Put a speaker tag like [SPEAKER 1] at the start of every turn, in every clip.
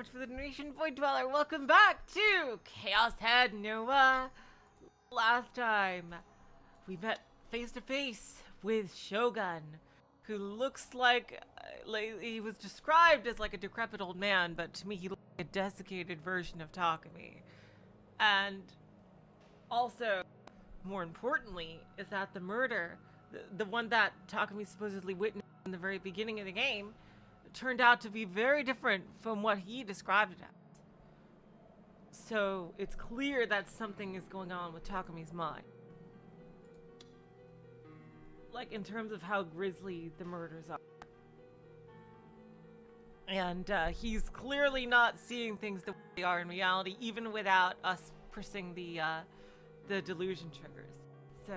[SPEAKER 1] much for the donation, Void Dweller. Welcome back to Chaos Head NoaH. Last time, we met face to face with Shogun, who looks like he was described as like a decrepit old man, but to me he looked like a desiccated version of Takumi. And also, more importantly, is that the murder, the one that Takumi supposedly witnessed in the very beginning of the game, turned out to be very different from what he described it as. So it's clear that something is going on with Takumi's mind. Like in terms of how grisly the murders are. And he's clearly not seeing things the way they are in reality, even without us pressing the delusion triggers. So,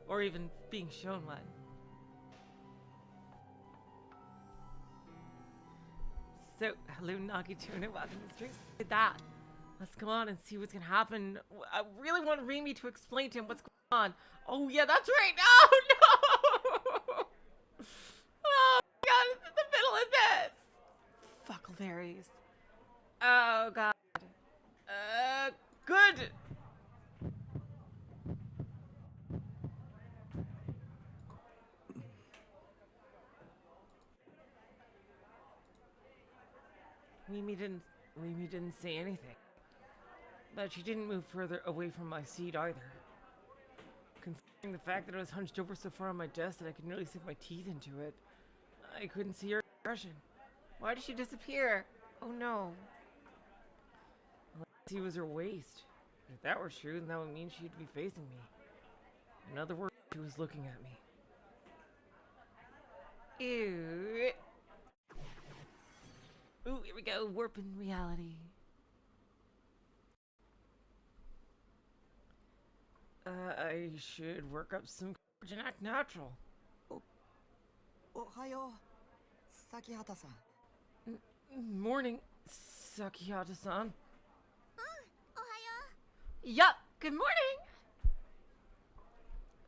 [SPEAKER 1] or even being shown one. So, hello Nagituna, welcome to the stream. With that, let's come on and see what's gonna happen. I really want Rimi to explain to him what's going on. Oh yeah, that's right. Oh no! Oh god, it's in the middle of this! Fuckleberries. Oh god. Good! Rimi didn't say anything. But she didn't move further away from my seat either. Considering the fact that I was hunched over so far on my desk that I could nearly sink my teeth into it, I couldn't see her expression. Why did she disappear? Oh no. Unless it was her waist. If that were true, then that would mean she'd be facing me. In other words, she was looking at me. Ew. Ooh, here we go, warping reality. I should work up some courage and act natural.
[SPEAKER 2] Ohayo, Sakihata-san.
[SPEAKER 1] Morning, Sakihata-san.
[SPEAKER 3] Ohayo.
[SPEAKER 1] Yup, good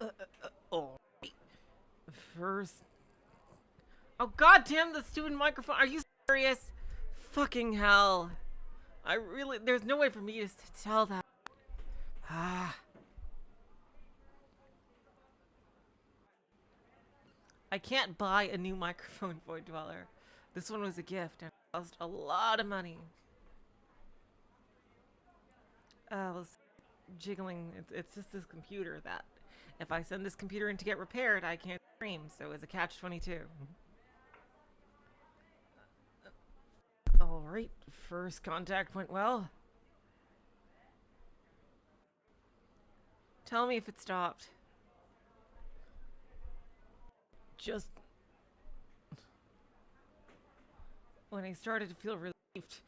[SPEAKER 1] morning! Oh. First... Oh goddamn the stupid microphone, are you serious? Fucking hell. There's no way for me to tell that. I can't buy a new microphone, Void Dweller. This one was a gift and it cost a lot of money. I was jiggling. It's just this computer that if I send this computer in to get repaired, I can't stream, so it's a catch-22. Alright, first contact went well. Tell me if it stopped. Just... when I started to feel relieved,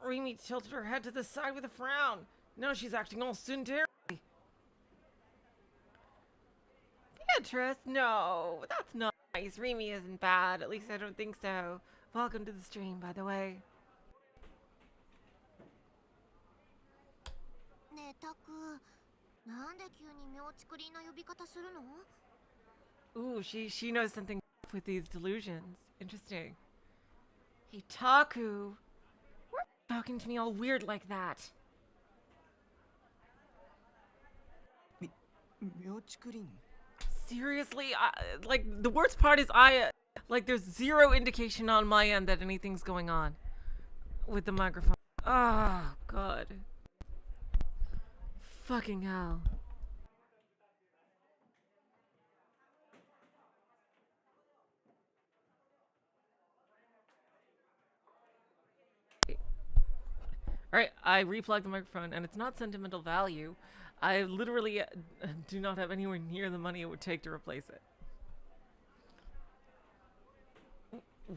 [SPEAKER 1] Rimi tilted her head to the side with a frown. Now she's acting all tsundere. Beatrice, no, that's not nice. Rimi isn't bad, at least I don't think so. Welcome to the stream, by the way. Ooh, she knows something with these delusions. Interesting. Hey, Taku. Why are you talking to me all weird like that? Seriously? Like, the worst part is like, there's zero indication on my end that anything's going on with the microphone. Oh, God. Fucking hell. Alright, I replugged the microphone, and it's not sentimental value. I literally do not have anywhere near the money it would take to replace it.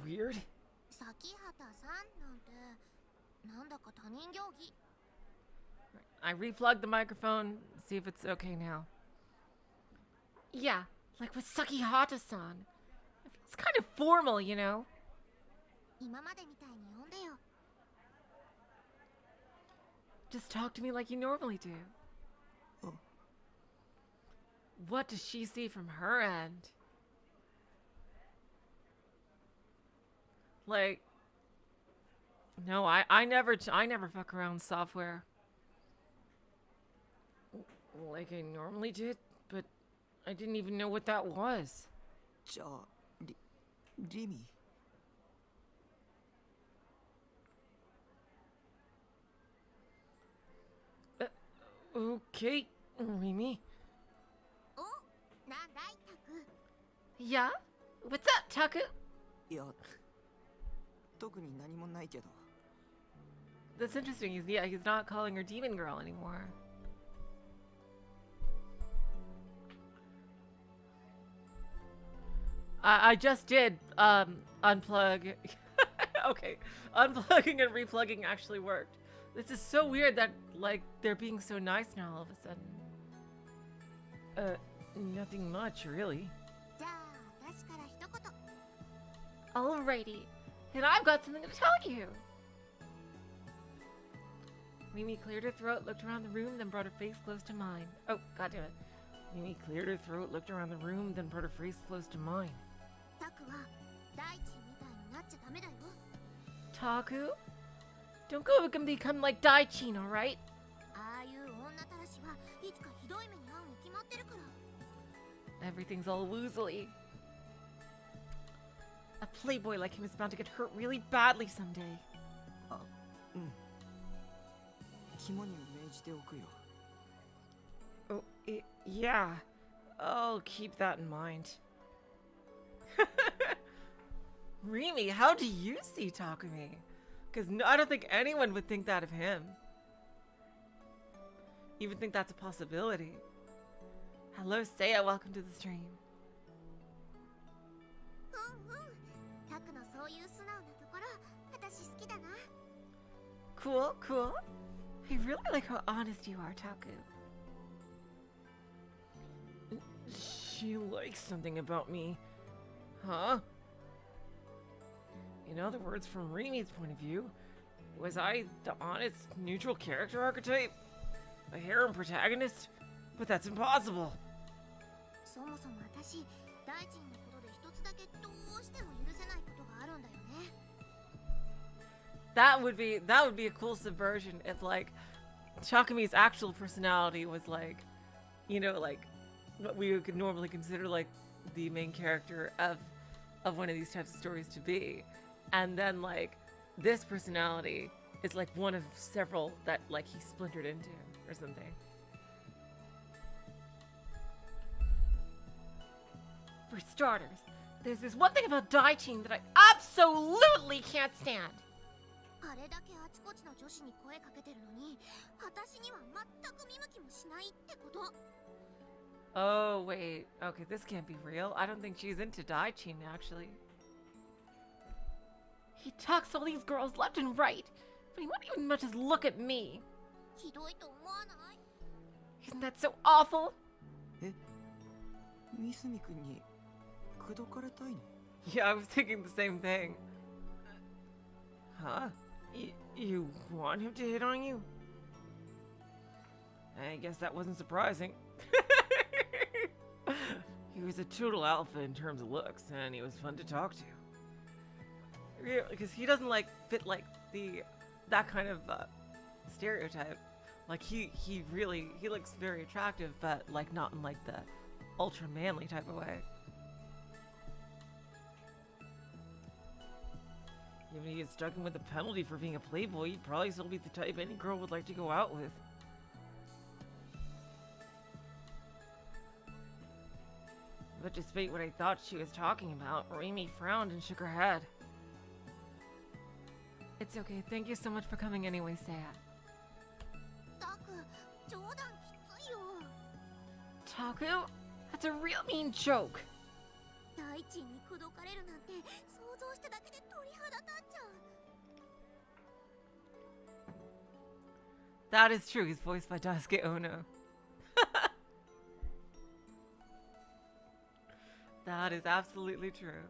[SPEAKER 1] Weird. I replugged the microphone, see if it's okay now. Yeah, like with Sakihata-san. It's kind of formal, you know? Just talk to me like you normally do.
[SPEAKER 2] Oh.
[SPEAKER 1] What does she see from her end? Like, No, I never fuck around with software. Like I normally did, but I didn't even know what that was.
[SPEAKER 2] じゃあリミ
[SPEAKER 1] Okay, Rimi.
[SPEAKER 3] お、なんだいタク。
[SPEAKER 1] Yeah? What's up, Taku?
[SPEAKER 2] いや特に何もないけど
[SPEAKER 1] That's interesting. He's not calling her demon girl anymore. I just did unplug. Okay, unplugging and replugging actually worked. This is so weird that like they're being so nice now all of a sudden. Nothing much really.
[SPEAKER 3] じゃあ私から一言。
[SPEAKER 1] Alrighty, and I've got something to tell you. Mimi cleared her throat, looked around the room, then brought her face close to mine. Oh, goddamn it. Mimi cleared her throat, looked around the room, then brought her face close to mine.
[SPEAKER 3] タクは大地みたいになっちゃダメだよ。
[SPEAKER 1] Taku? Don't go and become like Daichin, alright?
[SPEAKER 3] ああいう女たらしはいつかひどい目に遭うに決まってるから。
[SPEAKER 1] Everything's all woozly. A playboy like him is bound to get hurt really badly someday.
[SPEAKER 2] あうん肝に銘じておくよ
[SPEAKER 1] Oh, yeah. I'll keep that in mind. Rimi, how do you see Takumi? Because I don't think anyone would think that of him. Even think that's a possibility. Hello, Seiya. Welcome to the stream.
[SPEAKER 3] うんうん。タクのそういう素直なところ、私好きだな。
[SPEAKER 1] Cool, cool. I really like how honest you are, Taku. She likes something about me. Huh? In other words, from Rimi's point of view, was I the honest, neutral character archetype? A harem protagonist? But that's impossible.
[SPEAKER 3] そもそも私、大臣のことで一つだけどうしても許せないことがあるんだよね。
[SPEAKER 1] That would be a cool subversion if like Takumi's actual personality was like, you know, like what we would normally consider like the main character of one of these types of stories to be. And then like this personality is like one of several that like he splintered into or something. For starters, there's this one thing about Daichin that I absolutely can't stand.
[SPEAKER 3] あれだけあちこちの女子に声かけてるのに、私には全く見向きもしないってこと。
[SPEAKER 1] Oh, wait. Okay, this can't be real. I don't think she's into Daichin, actually. He talks to all these girls left and right, but he won't even much as look at me.
[SPEAKER 3] ひどいと思わない？
[SPEAKER 1] Isn't that so awful?
[SPEAKER 2] え三角くんに口説かれたいの
[SPEAKER 1] Yeah, I was thinking the same thing. Huh? You want him to hit on you? I guess that wasn't surprising. He was a total alpha in terms of looks, and he was fun to talk to. Really, because he doesn't like fit like that kind of stereotype. Like he looks very attractive, but like not in like the ultra manly type of way. Even if he gets stuck in with a penalty for being a playboy, he'd probably still be the type any girl would like to go out with. But despite what I thought she was talking about, Rimi frowned and shook her head. It's okay. Thank you so much for coming anyway, Seiya.
[SPEAKER 3] タク、冗談きついよ。
[SPEAKER 1] Taku? That's a real mean joke.
[SPEAKER 3] 大臣に口説かれるなんて想像しただけで鳥肌立っちゃう。
[SPEAKER 1] That is true. He's voiced by Daisuke Ono. That is absolutely true.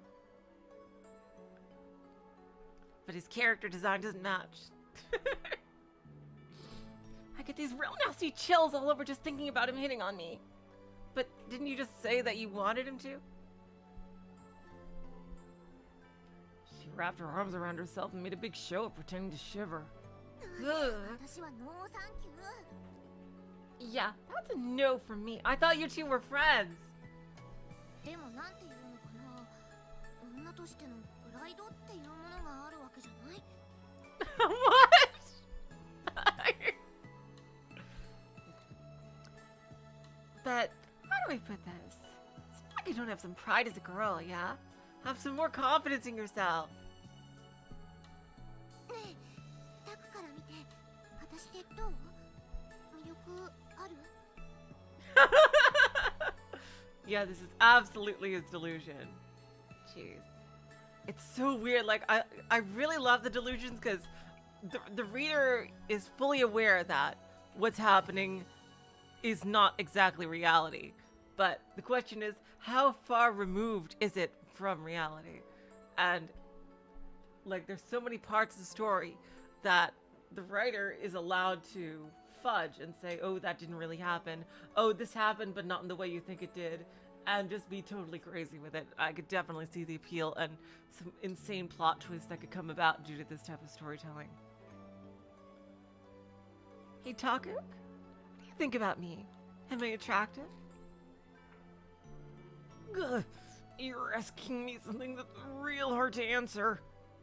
[SPEAKER 1] But his character design doesn't match. I get these real nasty chills all over just thinking about him hitting on me. But didn't you just say that you wanted him to? She wrapped her arms around herself and made a big show of pretending to shiver.
[SPEAKER 3] 私はノーサンキュー。
[SPEAKER 1] Yeah, that's a no from me. I thought you two were friends.
[SPEAKER 3] でもなんていうのかな、女としてのプライドっていうものがあるわけじゃない。
[SPEAKER 1] What? But how do I put this? It's not like you don't have some pride as a girl, yeah? Have some more confidence in yourself.
[SPEAKER 3] ねえ、タクから見て、私ってどう？魅力ある？
[SPEAKER 1] Yeah, this is absolutely his delusion. Jeez. It's so weird. Like, I really love the delusions because the reader is fully aware that what's happening is not exactly reality. But the question is, how far removed is it from reality? And, like, there's so many parts of the story that the writer is allowed to fudge and say, oh, that didn't really happen. Oh, this happened, but not in the way you think it did. And just be totally crazy with it. I could definitely see the appeal and some insane plot twists that could come about due to this type of storytelling. Hey, Taku? What do you think about me? Am I attractive? Ugh, you're asking me something that's real hard to answer.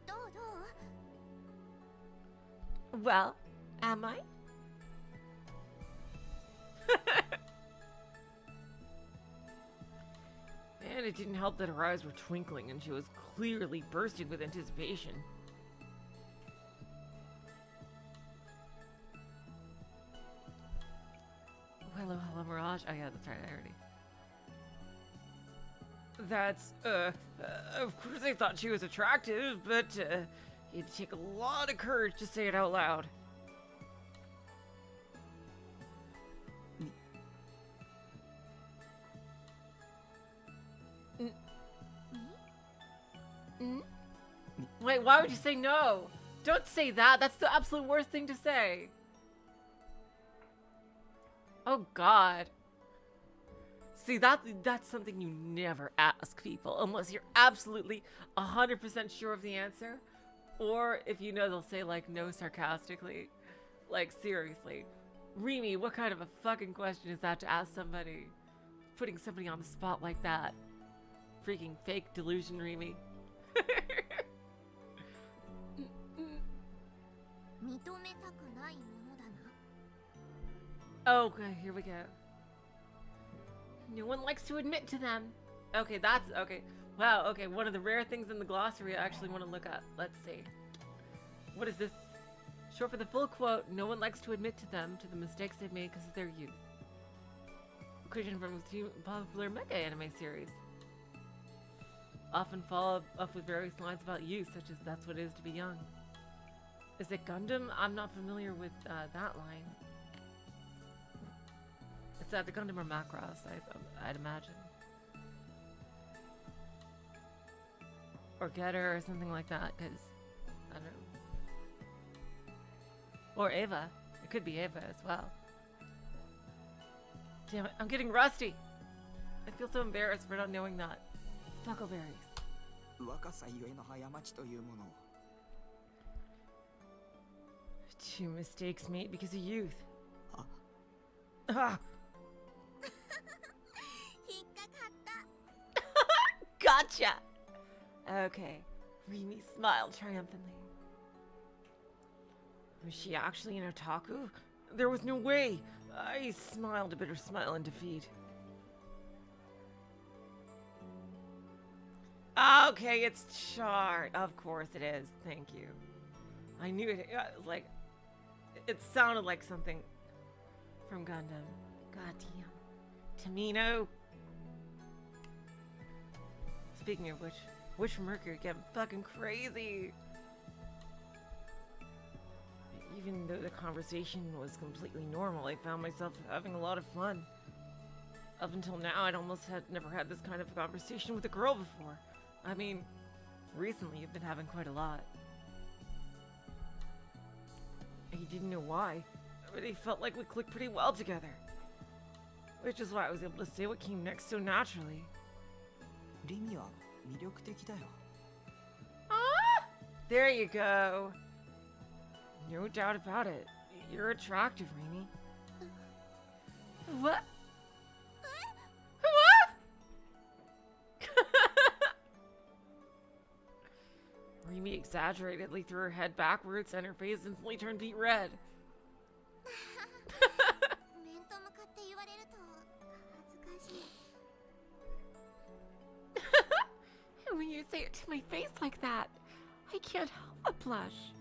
[SPEAKER 3] どうどう？
[SPEAKER 1] Well, am I? And it didn't help that her eyes were twinkling and she was clearly bursting with anticipation. Hello, Mirage. Oh yeah, that's right, I already. That's, of course I thought she was attractive, but, it'd take a lot of courage to say it out loud. Wait, why would you say no? Don't say that. That's the absolute worst thing to say. Oh God. See, that's something you never ask people unless you're absolutely 100% sure of the answer. Or if you know they'll say like no sarcastically. Like seriously. Rimi, what kind of a fucking question is that to ask somebody? Putting somebody on the spot like that. Freaking fake delusion, Rimi.
[SPEAKER 3] 認めたくないものだな。
[SPEAKER 1] Okay, here we go. No one likes to admit to them. Okay, that's okay. Wow, okay, one of the rare things in the glossary I actually want to look at. Let's see. What is this? Short for the full quote, no one likes to admit to them to the mistakes they've made because of their youth. Creation from a popular mecha anime series. Often follow up with various lines about youth, such as that's what it is to be young. Is it Gundam? I'm not familiar with that line. It's either Gundam or Macross, I'd imagine. Or Getter or something like that, because, I don't know. Or Eva. It could be Eva as well. Damn it, I'm getting rusty! I feel so embarrassed for not knowing that. Fuckleberries.
[SPEAKER 2] 若さゆえの過ちというものを
[SPEAKER 1] Two mistakes made because of youth.
[SPEAKER 2] Huh?
[SPEAKER 1] Ah!
[SPEAKER 3] 引っかかった。
[SPEAKER 1] Gotcha! Okay. Rimi smiled triumphantly. Was she actually an otaku? There was no way! I smiled a bitter smile in defeat. Okay, it's Chart. Of course it is. Thank you. I knew it. Like, it sounded like something from Gundam. Goddamn. Tamino. Speaking of which, Witch from Mercury getting fucking crazy. Even though the conversation was completely normal, I found myself having a lot of fun. Up until now, I'd almost never had this kind of conversation with a girl before. I mean, recently you've been having quite a lot. He didn't know why, but he felt like we clicked pretty well together. Which is why I was able to say what came next so naturally.
[SPEAKER 2] リミは魅力的だよ
[SPEAKER 1] Ah! There you go. No doubt about it. You're attractive, Rimi. What? What? Rimi exaggeratedly threw her head backwards and her face instantly turned beet red.
[SPEAKER 3] 面と向かって言われると恥ずかしい。
[SPEAKER 1] And when you say it to my face like that, I can't help but blush.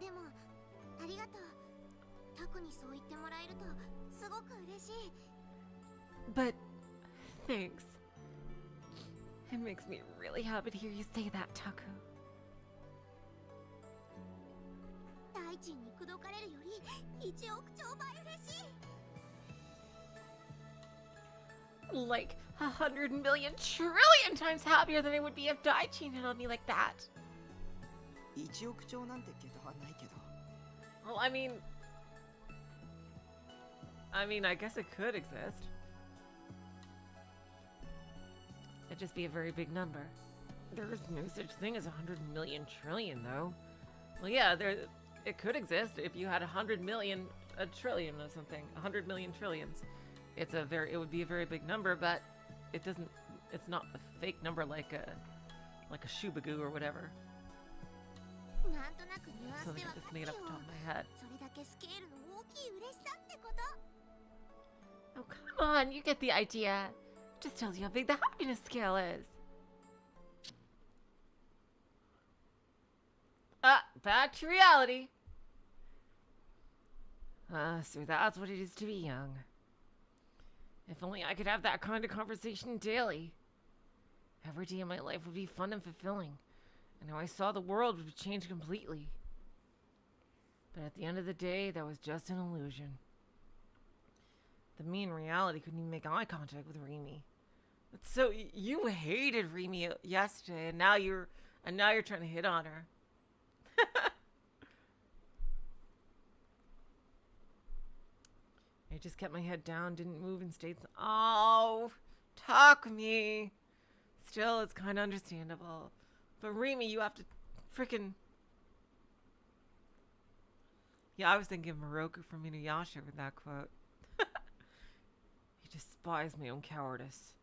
[SPEAKER 3] でもありがとう。タクにそう言ってもらえるとすごく嬉しい。
[SPEAKER 1] But thanks. It makes me really happy to hear you say that, Taku.
[SPEAKER 3] 大地に口説かれるより1億兆倍嬉しい。
[SPEAKER 1] Like 100 million trillion times happier than I would be if Daichi hit on me like that.
[SPEAKER 2] 1億兆なんて桁はないけど。
[SPEAKER 1] Well, I mean, I guess it could exist. It'd just be a very big number. There is no such thing as 100 million trillion, though. Well, yeah, it could exist if you had 100 million, a trillion of something, 100 million trillions. It would be a very big number, but it's not a fake number like a shubagoo or whatever.
[SPEAKER 3] なんとなくニュアンス
[SPEAKER 1] Something
[SPEAKER 3] で
[SPEAKER 1] I
[SPEAKER 3] わか
[SPEAKER 1] just
[SPEAKER 3] った
[SPEAKER 1] made
[SPEAKER 3] よ。
[SPEAKER 1] up off the top of my head.
[SPEAKER 3] それだけスケールの大きい嬉しさってこと。
[SPEAKER 1] Oh, come on, you get the idea. Just tells you how big the happiness scale is. Back to reality. So that's what it is to be young. If only I could have that kind of conversation daily. Every day of my life would be fun and fulfilling, and how I saw the world would change completely. But at the end of the day, that was just an illusion. Me in reality couldn't even make eye contact with Rimi. So you hated Rimi yesterday, and now you're trying to hit on her. I just kept my head down, didn't move, and stayed. Oh, Takumi. Still, it's kind of understandable. But Rimi, you have to frickin'. Yeah, I was thinking of Moroku from Inuyasha with that quote. He despised my own cowardice.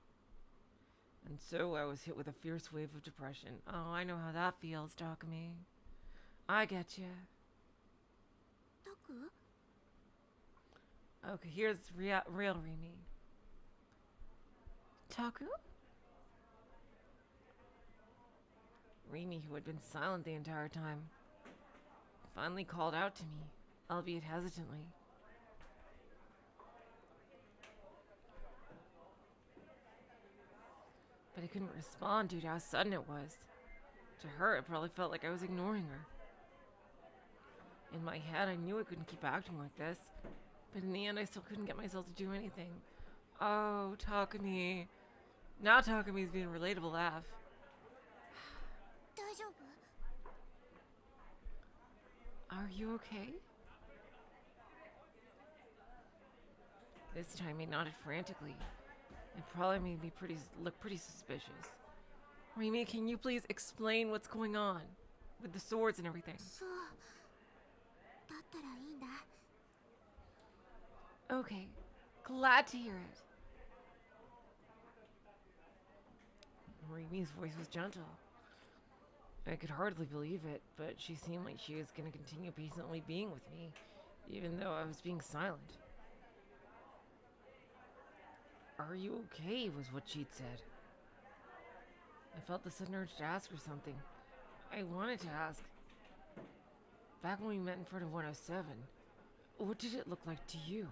[SPEAKER 1] And so I was hit with a fierce wave of depression. Oh, I know how that feels, Takumi. I get you.
[SPEAKER 3] タク？
[SPEAKER 1] Okay, here's real Rimi. Taku? Rimi, who had been silent the entire time, finally called out to me, albeit hesitantly. But I couldn't respond due to how sudden it was. To her, it probably felt like I was ignoring her. In my head, I knew I couldn't keep acting like this, but in the end, I still couldn't get myself to do anything. Oh, Takumi. Now Takumi's being a relatable laugh.
[SPEAKER 3] 大丈夫？
[SPEAKER 1] Are you okay? This time he nodded frantically. It probably made me look pretty suspicious. Rimi, can you please explain what's going on? With the swords and everything.
[SPEAKER 3] そう。だったらいいんだ。
[SPEAKER 1] Okay, glad to hear it. Rimi's voice was gentle. I could hardly believe it, but she seemed like she was going to continue patiently being with me, even though I was being silent. Are you okay, was what she'd said. I felt the sudden urge to ask her something. I wanted to ask. Back when we met in front of 107, what did it look like to you?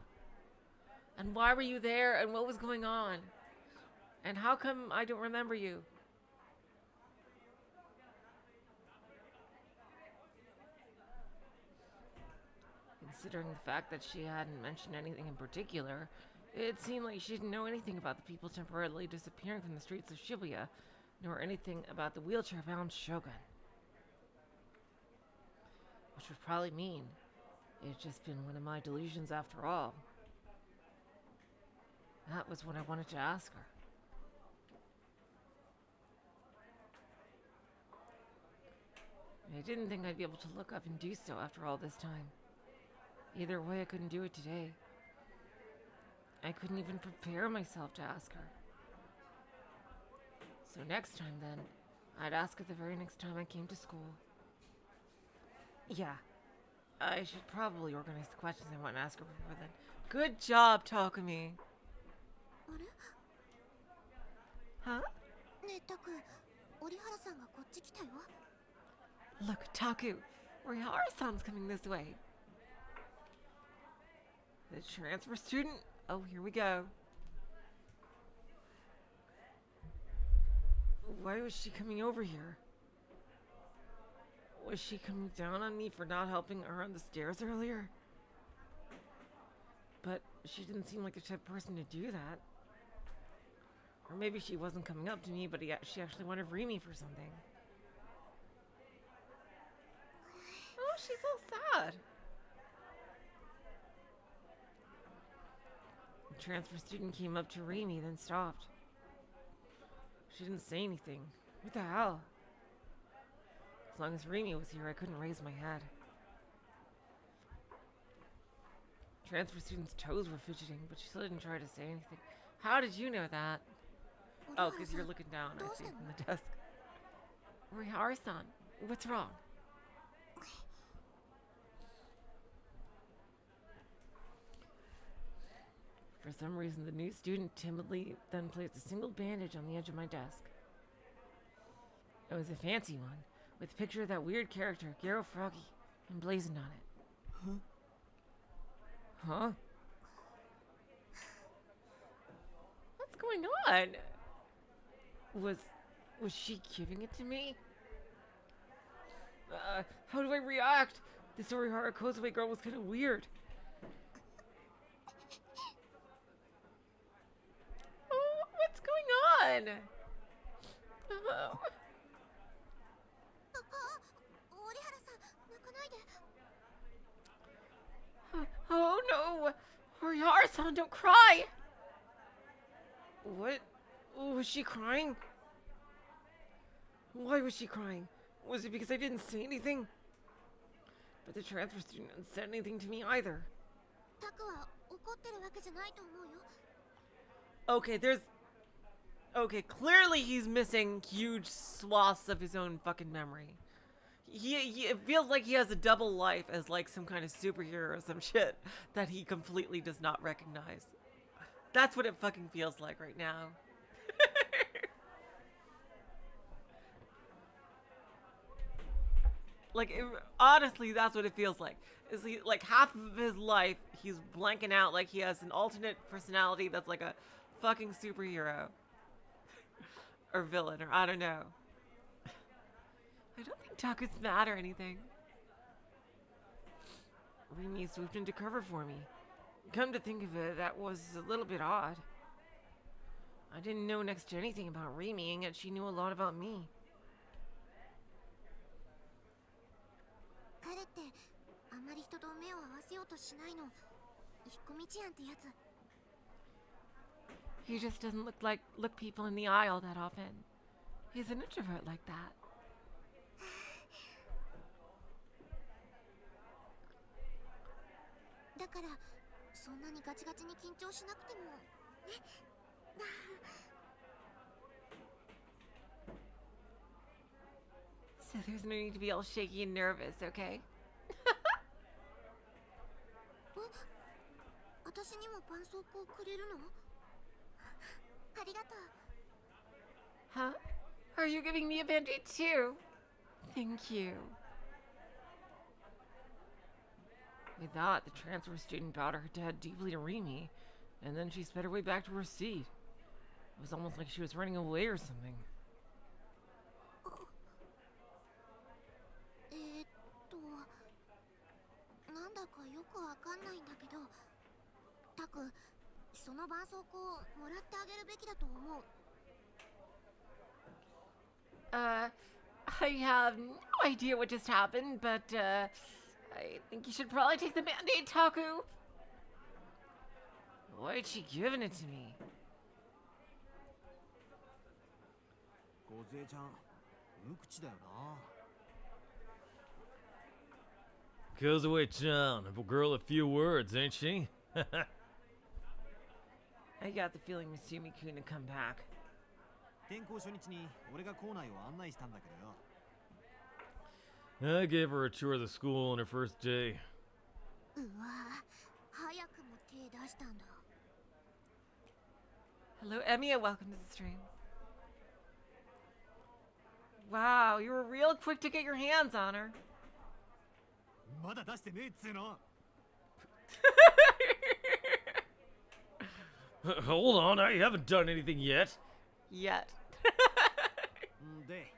[SPEAKER 1] And why were you there, and what was going on? And how come I don't remember you? Considering the fact that she hadn't mentioned anything in particular, it seemed like she didn't know anything about the people temporarily disappearing from the streets of Shibuya, nor anything about the wheelchair-bound Shogun. Which would probably mean it's just been one of my delusions after all. That was what I wanted to ask her. I didn't think I'd be able to look up and do so after all this time. Either way, I couldn't do it today. I couldn't even prepare myself to ask her. So next time then, I'd ask her the very next time I came to school. Yeah, I should probably organize the questions I want to ask her before then. Good job, Takumi.
[SPEAKER 3] あれ
[SPEAKER 1] Huh?
[SPEAKER 3] ねえタク、折原さんがこっち来たよ。
[SPEAKER 1] Look, Taku, Rihara-san's coming this way. The transfer student? Oh, here we go. Why was she coming over here? Was she coming down on me for not helping her on the stairs earlier? But she didn't seem like the type of person to do that. Or maybe she wasn't coming up to me, but she actually wanted Rimi for something. Oh, she's all sad. The transfer student came up to Rimi, then stopped. She didn't say anything. What the hell? As long as Rimi was here, I couldn't raise my head. Transfer student's toes were fidgeting, but she still didn't try to say anything. How did you know that? Oh, because you're looking down, I see, from the desk. Rihara-san, what's wrong? For some reason, the new student timidly then placed a single bandage on the edge of my desk. It was a fancy one, with a picture of that weird character, Garo Froggy, emblazoned on it. Huh? What's going on? Was she giving it to me? How do I react? This Orihara Kozue girl was kind of weird. Oh, what's going on? Oh. Oh no! Orihara-san, don't cry! What? Was she crying? Why was she crying? Was it because I didn't say anything? But the transfer student didn't say anything to me either. Okay, clearly he's missing huge swaths of his own fucking memory. It feels like he has a double life as like some kind of superhero or some shit that he completely does not recognize. That's what it fucking feels like right now. Honestly, that's what it feels like. Is he like half of his life he's blanking out like he has an alternate personality that's like a fucking superhero or villain or I don't know. I don't think Taku's mad or anything. Rimi swooped into cover for me. Come to think of it, that was a little bit odd. I didn't know next to anything about Rimi, and yet she knew a lot about me. He just doesn't look people in the eye all that often. He's an introvert like that. So there's no need to be all shaky and nervous, okay? Huh? Are you giving me a band-aid too? Thank you. With that, the transfer student bowed her head deeply to Rimi, and then she sped her way back to her seat. It was almost like she was running away or something. I have no idea what just happened, but, I think you should probably take the band-aid, Taku. Why'd she giving it to me?
[SPEAKER 4] Kozue-chan, a girl of few words, ain't she?
[SPEAKER 1] I got the feeling Misumi-kun to come back.
[SPEAKER 2] 転校初日に俺が校内を案内したんだけどよ。
[SPEAKER 4] I gave her a tour of the school on her first day.
[SPEAKER 3] うわ早くも手出したんだ。
[SPEAKER 1] Hello, Emiya. Welcome to the stream. Wow, you were real quick to get your hands on her.
[SPEAKER 2] まだ出してねえっつうの。
[SPEAKER 4] Hold on, I haven't done anything yet.
[SPEAKER 1] Yet.
[SPEAKER 2] で、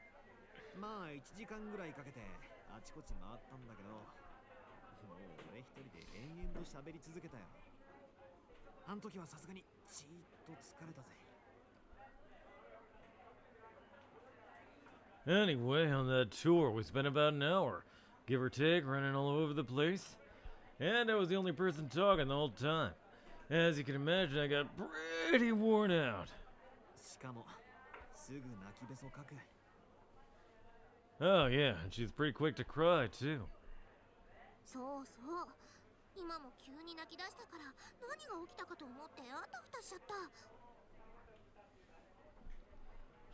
[SPEAKER 2] まあ1時間ぐらいかけてあちこち回ったんだけど、もう俺一人で延々と喋り続けたよ。あの時はさすがにちーっと疲れたぜ。
[SPEAKER 4] Anyway, on that tour, we spent about an hour, give or take, running all over the place. And I was the only person talking the whole time. As you can imagine, I got pretty worn out.
[SPEAKER 2] しかもすぐ泣きべそかく。
[SPEAKER 4] Oh yeah, and she's pretty quick to cry, too.
[SPEAKER 3] そうそう。今も急に泣き出したから何が起きたかと思ってあたふたしちゃった。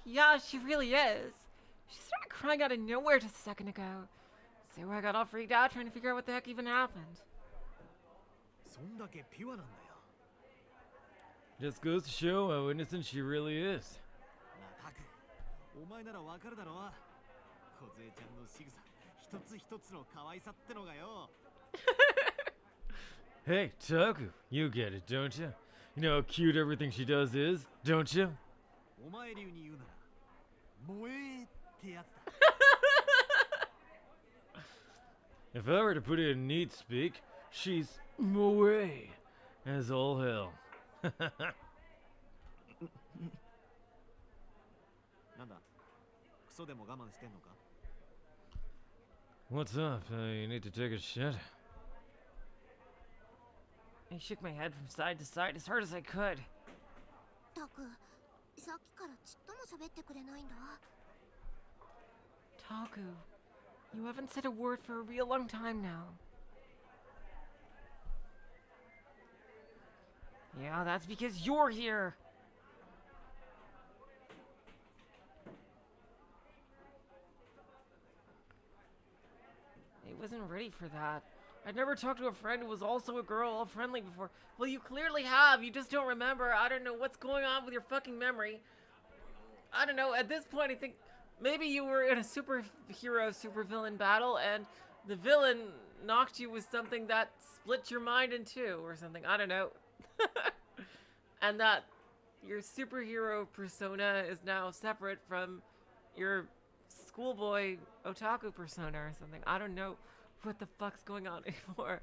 [SPEAKER 1] Yeah, she really is. She started crying out of nowhere just a second ago. So I got all freaked out trying to figure out what the heck even happened.
[SPEAKER 2] そんだけピュアなんだよ。
[SPEAKER 4] Just goes to show how innocent she really is.
[SPEAKER 2] なたく、お前ならわかるだろう。梢ちゃんの仕草、一つ一つの可愛さってのがよ。
[SPEAKER 4] Hey, Taku, you get it, don't you? You know how cute everything she does is, don't you?
[SPEAKER 2] お前流に言うなら、萌えってやつだ。
[SPEAKER 4] If I were to put it in neat speak, she's moe as all hell.
[SPEAKER 2] なんだ、クソでも我慢してんのか？
[SPEAKER 4] What's up? You need to take a shit?
[SPEAKER 1] I shook my head from side to side as hard as I could.
[SPEAKER 3] たく、さっきからちっとも喋ってくれないんだ。
[SPEAKER 1] Taku, you haven't said a word for a real long time now. Yeah, that's because you're here. I wasn't ready for that. I'd never talked to a friend who was also a girl, all friendly before. Well, you clearly have. You just don't remember. I don't know what's going on with your fucking memory. I don't know. At this point, I think maybe you were in a superhero, supervillain battle, and the villain knocked you with something that split your mind in two or something. I don't know. And that your superhero persona is now separate from your schoolboy otaku persona or something. I don't know what the fuck's going on anymore.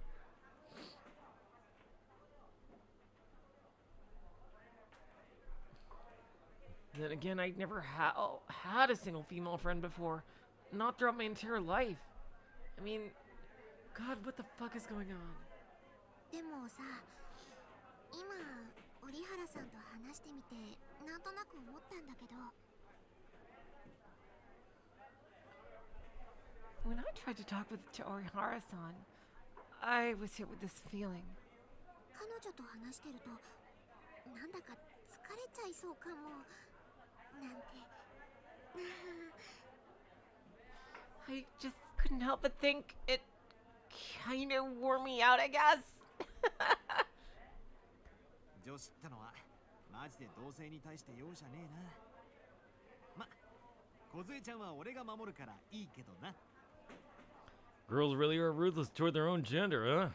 [SPEAKER 1] Then again, I never had a single female friend before. Not throughout my entire life. I mean, God, what the fuck is going on?
[SPEAKER 3] でもさ、今折原さんと話してみてなんとなく思ったんだけど。
[SPEAKER 1] When I tried to talk with Orihara-san, I was hit with this feeling.
[SPEAKER 3] 彼女と話してるとなんだか疲れちゃいそうかもなんて。
[SPEAKER 1] I just couldn't help but think it kind of wore me out, I guess.
[SPEAKER 2] 女子ってのはマジで同性に対して容赦ねえな。ま、梢ちゃんは俺が守るからいいけどな。
[SPEAKER 4] Girls really are ruthless toward their own gender, huh?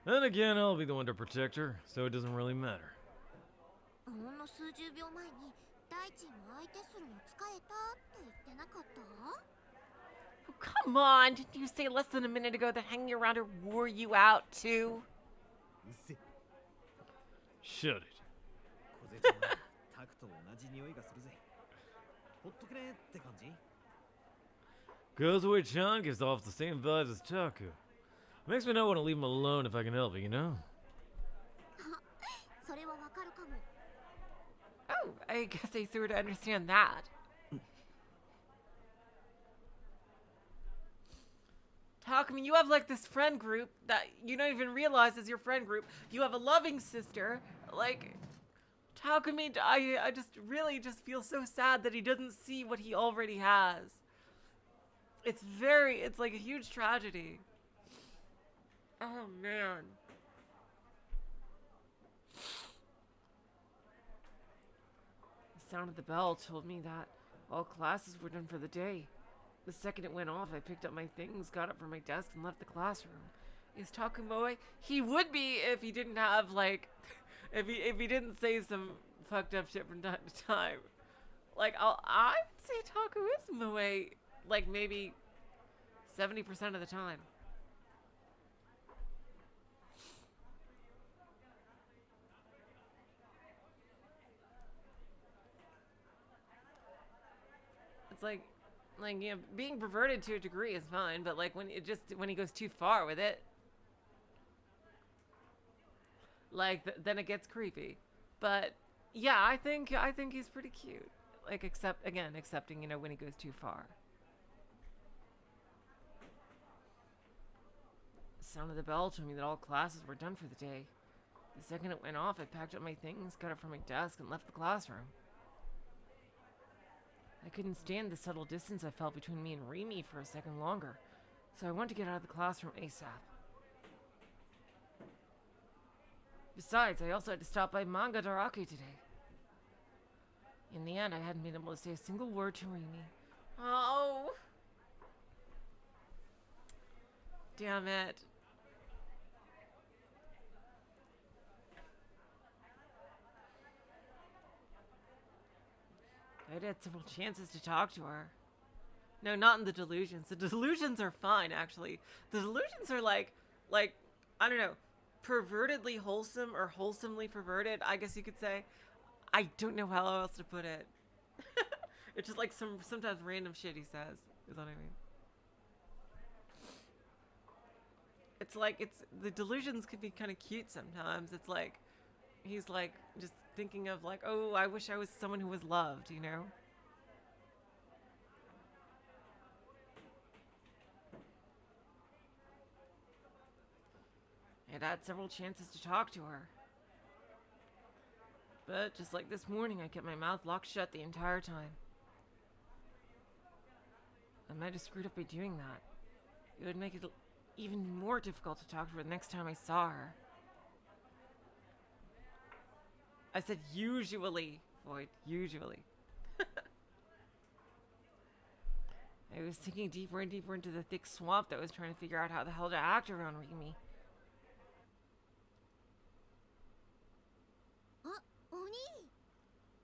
[SPEAKER 4] Then again, I'll be the one to protect her, so it doesn't really matter.
[SPEAKER 3] ほんの数十秒前に大地も相手するの疲れたって言ってなかった？
[SPEAKER 1] Oh, come on! Didn't you say less than a minute ago that hanging around her wore you out, too?
[SPEAKER 2] うっせ。
[SPEAKER 4] Shut it.
[SPEAKER 2] 梢ちゃんはタクと同じ匂いがするぜ。ほっとくれって感じ？
[SPEAKER 4] Kozue-chan gives off the same vibes as Taku. Makes me not want to leave him alone if I can help it, you know?
[SPEAKER 3] それはわかるかも。
[SPEAKER 1] Oh, I guess I sort of understand that. Takumi, you have like this friend group that you don't even realize is your friend group. You have a loving sister. Like, Takumi, I just really just feel so sad that he doesn't see what he already has. It's like a huge tragedy. Oh man. The sound of the bell told me that all classes were done for the day. The second it went off, I picked up my things, got up from my desk, and left the classroom. Is Takumi? He would be if he didn't have, like, if he didn't say some fucked up shit from time to time. Like, I would say Taku is moe, like, maybe 70% of the time. It's like, you know, being perverted to a degree is fine, but like when he goes too far with it, like then it gets creepy. But yeah, I think he's pretty cute. Like excepting, you know, when he goes too far. The sound of the bell told me that all classes were done for the day. The second it went off, I packed up my things, got up from my desk, and left the classroom. I couldn't stand the subtle distance I felt between me and Rimi for a second longer, so I wanted to get out of the classroom ASAP. Besides, I also had to stop by Manga Darake today. In the end, I hadn't been able to say a single word to Rimi. Oh! Damn it. I'd had several chances to talk to her. No, not in the delusions. The delusions are fine, actually. The delusions are like, I don't know, pervertedly wholesome or wholesomely perverted, I guess you could say. I don't know how else to put it. It's just like sometimes random shit he says, is what I mean. It's like, the delusions can be kind of cute sometimes. It's like, he's like, just thinking of like, oh, I wish I was someone who was loved, you know? I'd had several chances to talk to her. But just like this morning, I kept my mouth locked shut the entire time. I might have screwed up by doing that. It would make it even more difficult to talk to her the next time I saw her. I said usually, Void, usually. I was sinking deeper and deeper into the thick swamp that was trying to figure out how the hell to act around Rimi.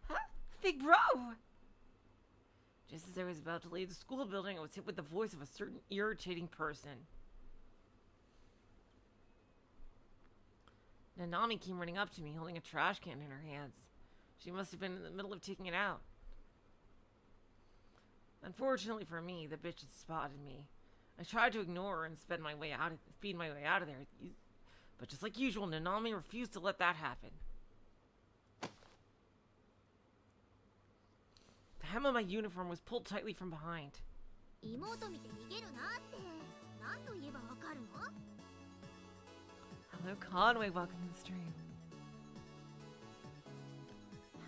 [SPEAKER 1] Huh? Big bro! Just as I was about to leave the school building, I was hit with the voice of a certain irritating person. Nanami came running up to me, holding a trash can in her hands. She must have been in the middle of taking it out. Unfortunately for me, the bitch had spotted me. I tried to ignore her and speed my way out of there. But just like usual, Nanami refused to let that happen. The hem of my uniform was pulled tightly from behind. Hello, Conway. Welcome to the stream.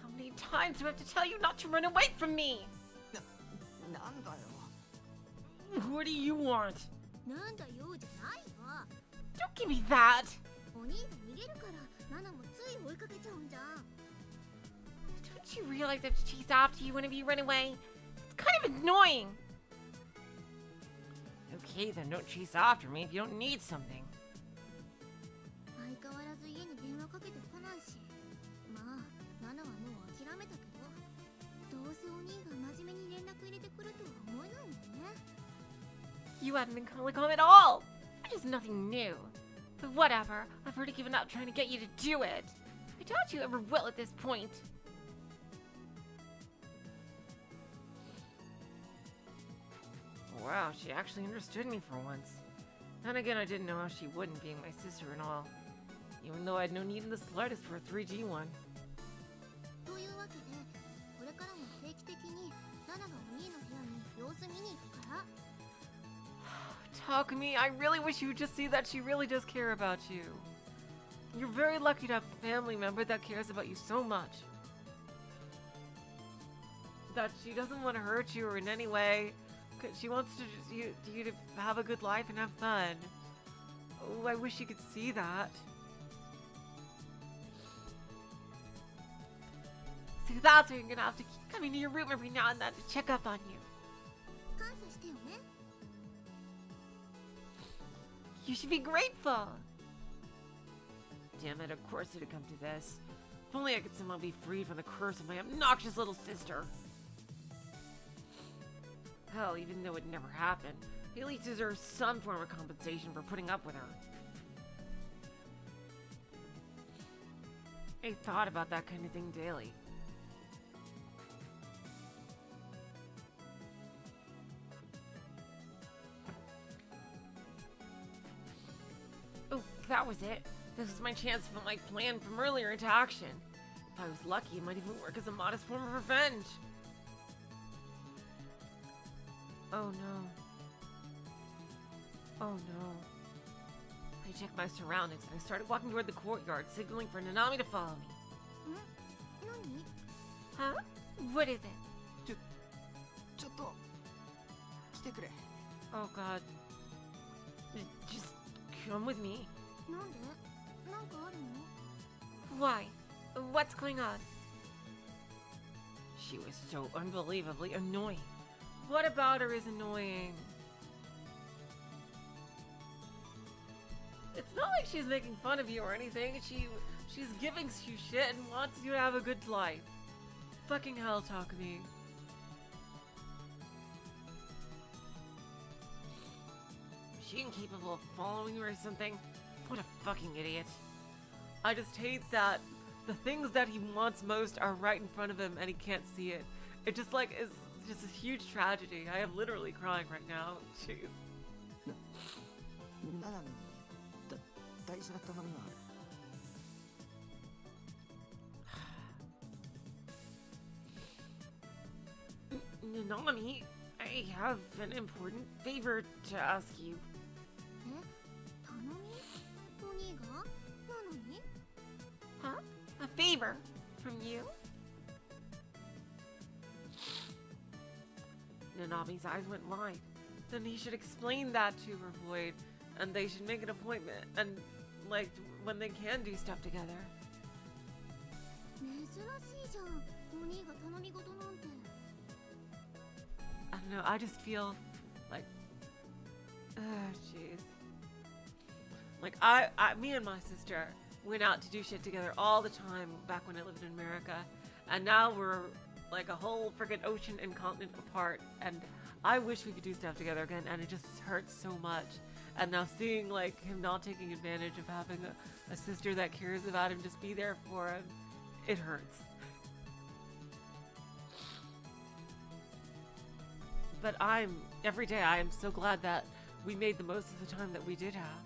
[SPEAKER 1] How many times do I have to tell you not to run away from me? What do you want? Don't give me that! Don't you realize I have to chase after you whenever you run away? It's kind of annoying! Okay then, don't chase after me if you don't need something. You haven't been calling home at all! Which is nothing new. But whatever, I've already given up trying to get you to do it. I doubt you ever will at this point. Wow, she actually understood me for once. Then again, I didn't know how she wouldn't, being my sister and all. Even though I had no need in the slightest for a 3G one. Takumi, I really wish you would just see that she really does care about you. You're very lucky to have a family member that cares about you so much. That she doesn't want to hurt you or in any way. She wants you to have a good life and have fun. Oh, I wish you could see that. So that's why you're gonna have to keep coming to your room every now and then to check up on you.
[SPEAKER 3] 感謝してよね。
[SPEAKER 1] You should be grateful. Damn it, of course it'd come to this. If only I could somehow be freed from the curse of my obnoxious little sister. Hell, even though it never happened, he at least deserves some form of compensation for putting up with her. I thought about that kind of thing daily. Oh, that was it. This was my chance to put my plan from earlier into action. If I was lucky, it might even work as a modest form of revenge. Oh no. Oh no. I checked my surroundings and I started walking toward the courtyard, signaling for Nanami to follow me.
[SPEAKER 3] 何？
[SPEAKER 1] Huh? What is it?
[SPEAKER 2] ちょっと来てくれ。
[SPEAKER 1] Oh god. Just come with me.
[SPEAKER 3] なんで？なんかあるの？
[SPEAKER 1] Why? What's going on? She was so unbelievably annoying. What about her is annoying? It's not like she's making fun of you or anything. She's giving you shit and wants you to have a good life. Fucking hell, Takumi. Is she incapable of following you or something? What a fucking idiot. I just hate that the things that he wants most are right in front of him and he can't see it. It just like is just a huge tragedy. I am literally crying right now. Jeez.
[SPEAKER 2] ななみに大事な頼みがある。
[SPEAKER 1] Nanami, I have an important favor to ask you.
[SPEAKER 3] え？頼み？お兄が？なのに？
[SPEAKER 1] Huh? A favor from you? Nanami's eyes went wide. Then he should explain that to her, Void, and they should make an appointment, and like when they can do stuff together.
[SPEAKER 3] 珍しいじゃん。お兄が頼み事なんて。
[SPEAKER 1] I don't know, I just feel like, jeez. Like me and my sister went out to do shit together all the time back when I lived in America, and now we're like a whole freaking ocean and continent apart, and I wish we could do stuff together again, and it just hurts so much. And now seeing like him not taking advantage of having a sister that cares about him, just be there for him, it hurts. But every day I am so glad that we made the most of the time that we did have.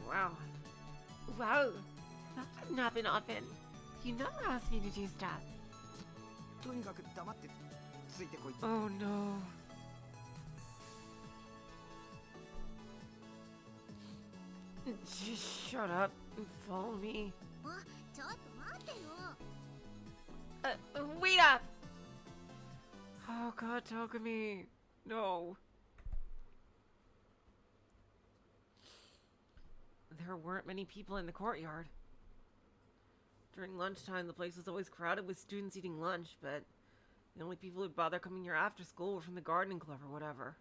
[SPEAKER 1] Wow. Wow. That doesn't happen often. You never ask me to do stuff.
[SPEAKER 2] とにかく黙ってついてこいって。
[SPEAKER 1] Oh no. Just shut up and follow me.
[SPEAKER 3] あ、ちょっと待ってよ。
[SPEAKER 1] Wait up! Oh god, Takumi. No. There weren't many people in the courtyard. During lunchtime, the place was always crowded with students eating lunch, but the only people who'd bother coming here after school were from the gardening club or whatever.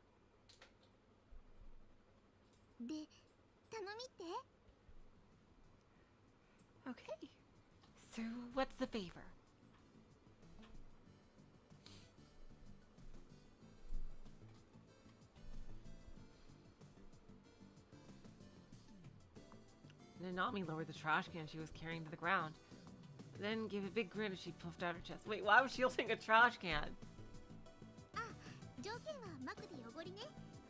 [SPEAKER 3] で、頼みって？
[SPEAKER 1] Okay. So, what's the favor? Nanami lowered the trash can she was carrying to the ground, then gave a big grin as she puffed out her chest. Wait, why was she holding a trash can?
[SPEAKER 3] あ、条件はマクで汚りね。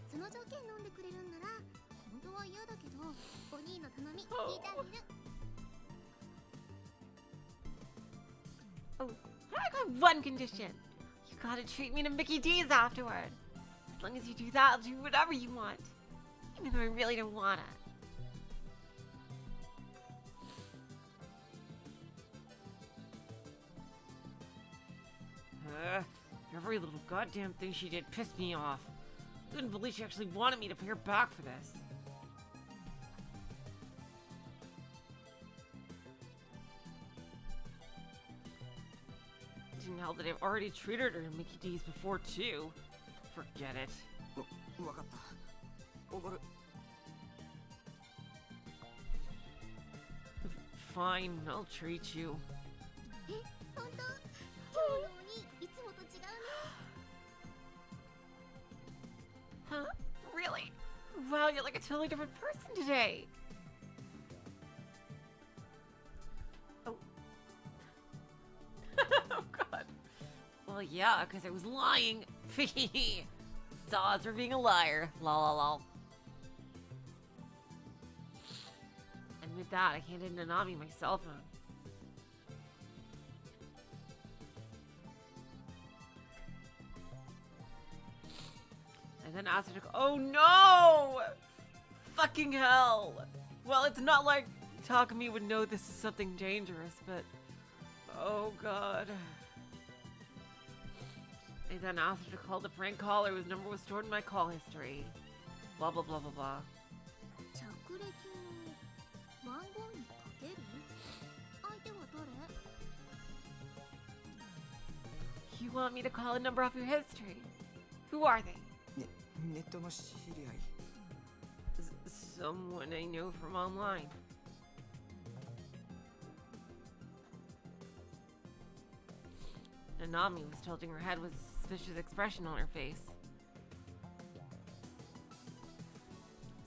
[SPEAKER 3] その条件飲んでくれるんなら、本当は嫌だけど、お兄の頼み聞いてあげる。
[SPEAKER 1] Oh, I got one condition. You gotta treat me to Mickey D's afterward. As long as you do that, I'll do whatever you want. Even though I really don't wanna. Every little goddamn thing she did pissed me off. I couldn't believe she actually wanted me to pay her back for this. Didn't help that I've already treated her to Mickey D's before too. Forget it.
[SPEAKER 2] わかったおごる
[SPEAKER 1] Fine, I'll treat you.
[SPEAKER 3] え、本当？今日のお兄、いつもと違うね。
[SPEAKER 1] Huh? Really? Wow, you're like a totally different person today. Oh. Oh god. Well, yeah, because I was lying. Saws for being a liar. Lol, lol, lol. And with that, I handed Nanami my cell phone. And then asked her to oh no! Fucking hell! Well, it's not like Takumi would know this is something dangerous, but oh god. I then asked her to call the prank caller whose number was stored in my call history. Blah blah blah blah blah.
[SPEAKER 3] 着歴の番号にかける？相手は誰？
[SPEAKER 1] You want me to call a number off your history? Who are they?
[SPEAKER 2] ネットの知り合い
[SPEAKER 1] Someone I know from online. Nanami was tilting her head with a suspicious expression on her face.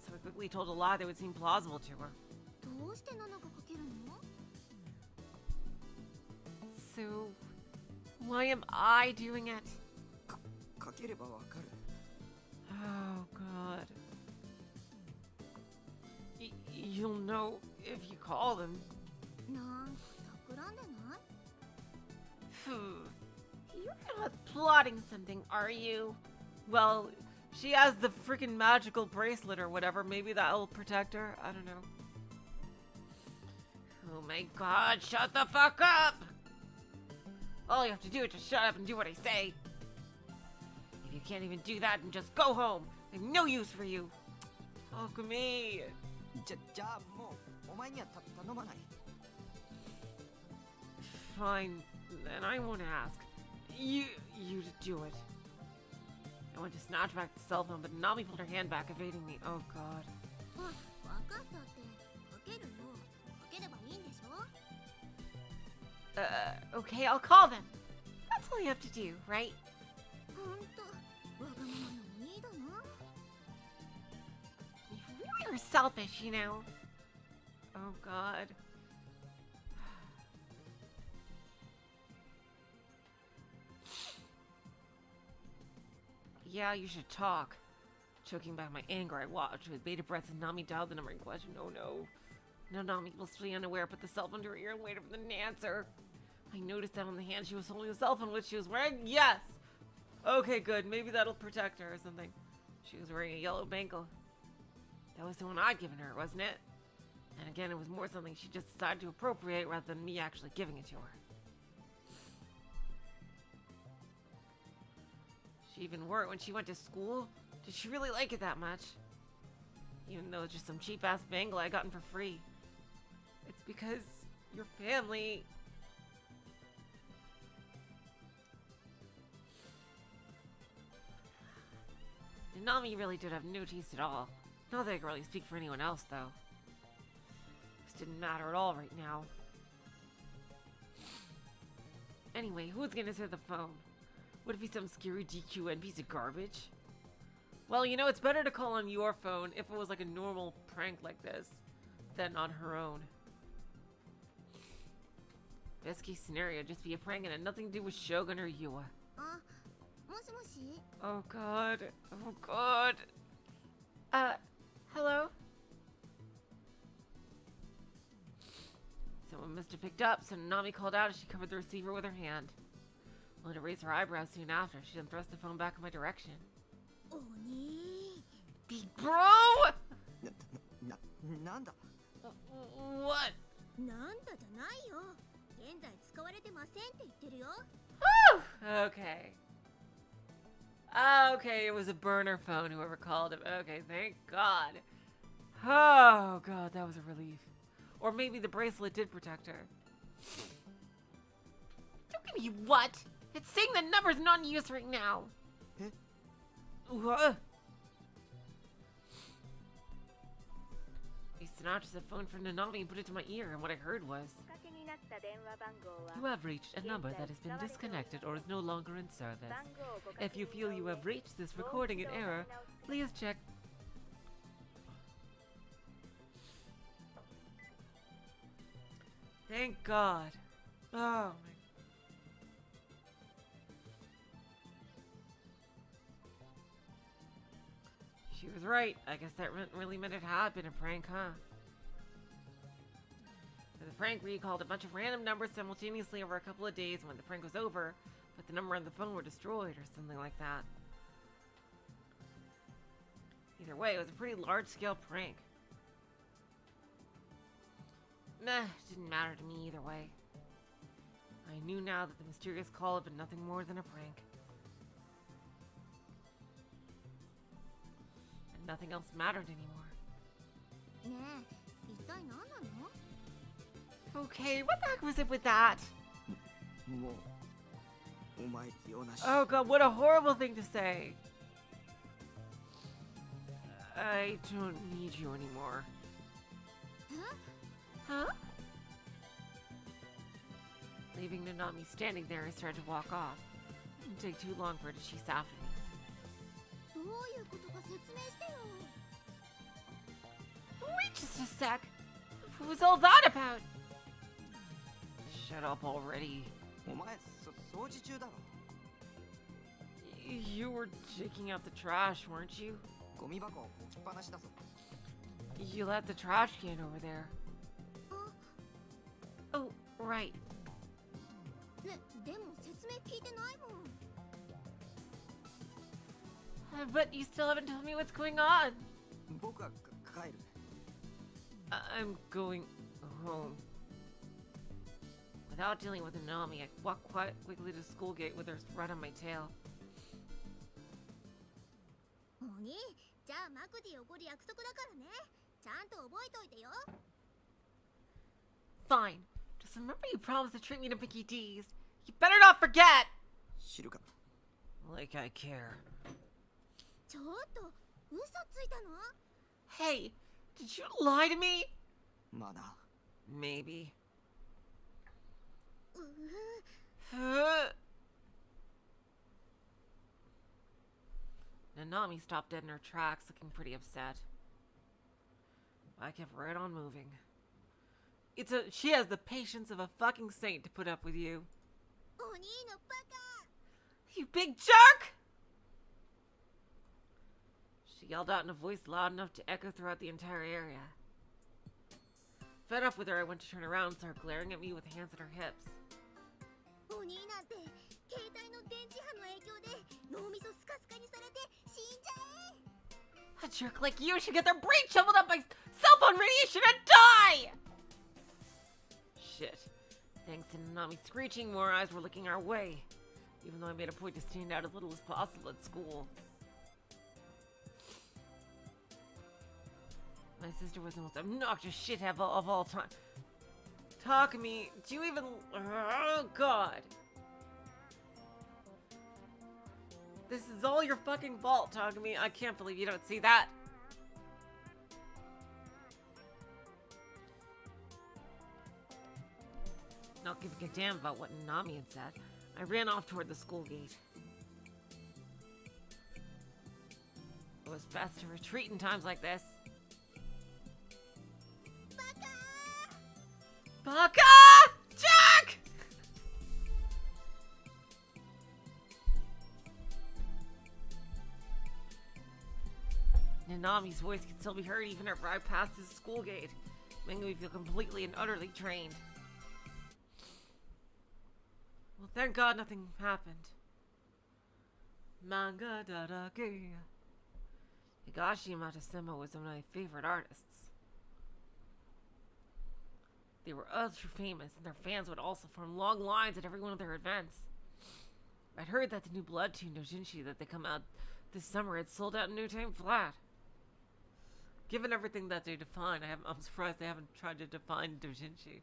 [SPEAKER 1] So I quickly told a lie that would seem plausible to her.
[SPEAKER 3] どうして7がかけるの？
[SPEAKER 1] So, why am I doing it?
[SPEAKER 2] かければわかる
[SPEAKER 1] Oh god. You'll know if you call them.
[SPEAKER 3] なんか企んでない？
[SPEAKER 1] Phew. You're not plotting something, are you? Well, she has the freaking magical bracelet or whatever. Maybe that'll protect her. I don't know. Oh my god, shut the fuck up! All you have to do is just shut up and do what I say. If you can't even do that, then just go home. I have no use for you. Takumi.
[SPEAKER 2] じゃあもうお前には頼まない
[SPEAKER 1] Fine, then I won't ask. You to do it. I went to snatch back the cell phone, but Nami pulled her hand back, evading me. Oh god.
[SPEAKER 3] あ、わかったってかけるよ。かければいいんでしょ？
[SPEAKER 1] Okay, I'll call them. That's all you have to do, right?
[SPEAKER 3] ほんと、わがままなお兄だな。
[SPEAKER 1] You really are selfish, you know. Oh god. Yeah, you should talk. Choking back my anger, I watched with bated breath as Nami dialed the number in question. Oh no. Nanami, blissfully unaware, put the cell phone to her ear and waited for the answer. I noticed that on the hand she was holding the cell phone which she was wearing. Yes! Okay, good. Maybe that'll protect her or something. She was wearing a yellow bangle. That was the one I'd given her, wasn't it? And again, it was more something she just decided to appropriate rather than me actually giving it to her. She even wore it when she went to school? Did she really like it that much? Even though it's just some cheap-ass bangle I gotten for free. It's because your family... Nanami really did have no taste at all. Not that I can really speak for anyone else, though. This didn't matter at all right now. Anyway, who's gonna answer the phone? Would it be some scary DQN piece of garbage? Well, you know, it's better to call on your phone if it was like a normal prank like this than on her own. Best case scenario, just be a prank and had nothing to do with Shogun or Yua.
[SPEAKER 3] あ、もしもし？
[SPEAKER 1] Oh god. Oh god. Hello? Someone must have picked up, so Nanami called out as she covered the receiver with her hand. Well, to raise her eyebrows soon after, she then thrust the phone back in my direction.
[SPEAKER 3] 鬼
[SPEAKER 1] Big bro!
[SPEAKER 2] なんだ
[SPEAKER 1] What?
[SPEAKER 3] なんだじゃないよ。現在使われてませんって言ってるよ。
[SPEAKER 1] Whew! Okay. Okay, it was a burner phone, whoever called it. Okay, thank God. Oh, God, that was a relief. Or maybe the bracelet did protect her. Don't give me what? It's saying the number's not in use right now.
[SPEAKER 2] Eh?
[SPEAKER 1] What? I snatched the phone from Nanami and put it to my ear, and what I heard was, you have reached a number that has been disconnected or is no longer in service. If you feel you have reached this recording in error, please check. Thank God. Oh my. She was right. I guess that really meant it had been a prank, huh? The prank recalled a bunch of random numbers simultaneously over a couple of days when the prank was over, but the number on the phone were destroyed or something like that. Either way, it was a pretty large-scale prank. Meh, didn't matter to me either way. I knew now that the mysterious call had been nothing more than a prank. And nothing else mattered anymore.
[SPEAKER 3] ねえ、一体何なの？
[SPEAKER 1] Okay, what the heck was it with that?
[SPEAKER 2] もうお前用なし
[SPEAKER 1] Oh God, what a horrible thing to say. I don't need you anymore. Huh? Leaving Nanami standing there, I started to walk off. It didn't take too long for her to chase after me.
[SPEAKER 3] どういうことか説明してよ。
[SPEAKER 1] Wait just a sec. What was all that about? Shut up already.
[SPEAKER 2] お前掃除中だろ
[SPEAKER 1] You were taking out the trash, weren't you?
[SPEAKER 2] ゴミ箱置きっぱなしだぞ
[SPEAKER 1] You left the trash can over there. Oh, right.
[SPEAKER 3] ね、でも説明聞いてないもん。
[SPEAKER 1] But you still haven't told me what's going on.
[SPEAKER 2] 僕は帰る
[SPEAKER 1] I'm going home. Without dealing with Nanami, I walked quickly to the school gate with her right on my tail.
[SPEAKER 3] 鬼、じゃあマクディおごる約束だからね。ちゃんと覚えといてよ。
[SPEAKER 1] Fine. Just remember you promised to treat me to Mickey D's. You better not forget!
[SPEAKER 2] 知るか
[SPEAKER 1] Like I care.
[SPEAKER 3] ちょっと嘘ついたの？
[SPEAKER 1] Hey, did you lie to me?
[SPEAKER 2] まだ
[SPEAKER 1] Maybe.
[SPEAKER 3] うう。
[SPEAKER 1] Nanami stopped dead in her tracks, looking pretty upset. I kept right on moving. She has the patience of a fucking saint to put up with you.
[SPEAKER 3] 鬼のバカ！
[SPEAKER 1] You big jerk! She yelled out in a voice loud enough to echo throughout the entire area. Fed up with her, I went to turn around and saw her glaring at me with hands at her hips.
[SPEAKER 3] 鬼なんて携帯の電磁波の影響で脳みそスカスカにされて死んじゃえ！
[SPEAKER 1] A jerk like you should get their brain shoveled up by cell phone radiation and die! Shit. Thanks to Nanami screeching, more eyes were looking our way. Even though I made a point to stand out as little as possible at school. My sister was the most obnoxious shithead of all time. Takumi, do you even... Oh, God. This is all your fucking fault, Takumi. I can't believe you don't see that. Not giving a damn about what Nanami had said, I ran off toward the school gate. It was best to retreat in times like this. Baka! Jack! Nanami's voice could still be heard even after I passed the school gate, making me feel completely and utterly trained. Well, thank God nothing happened. Manga Darake. Higashi Matsuma was one of my favorite artists. They were ultra famous, and their fans would also form long lines at every one of their events. I'd heard that the new Blood Tune Dojinshi that they come out this summer had sold out in no time flat. Given everything that they define, I'm surprised they haven't tried to define Dojinshi.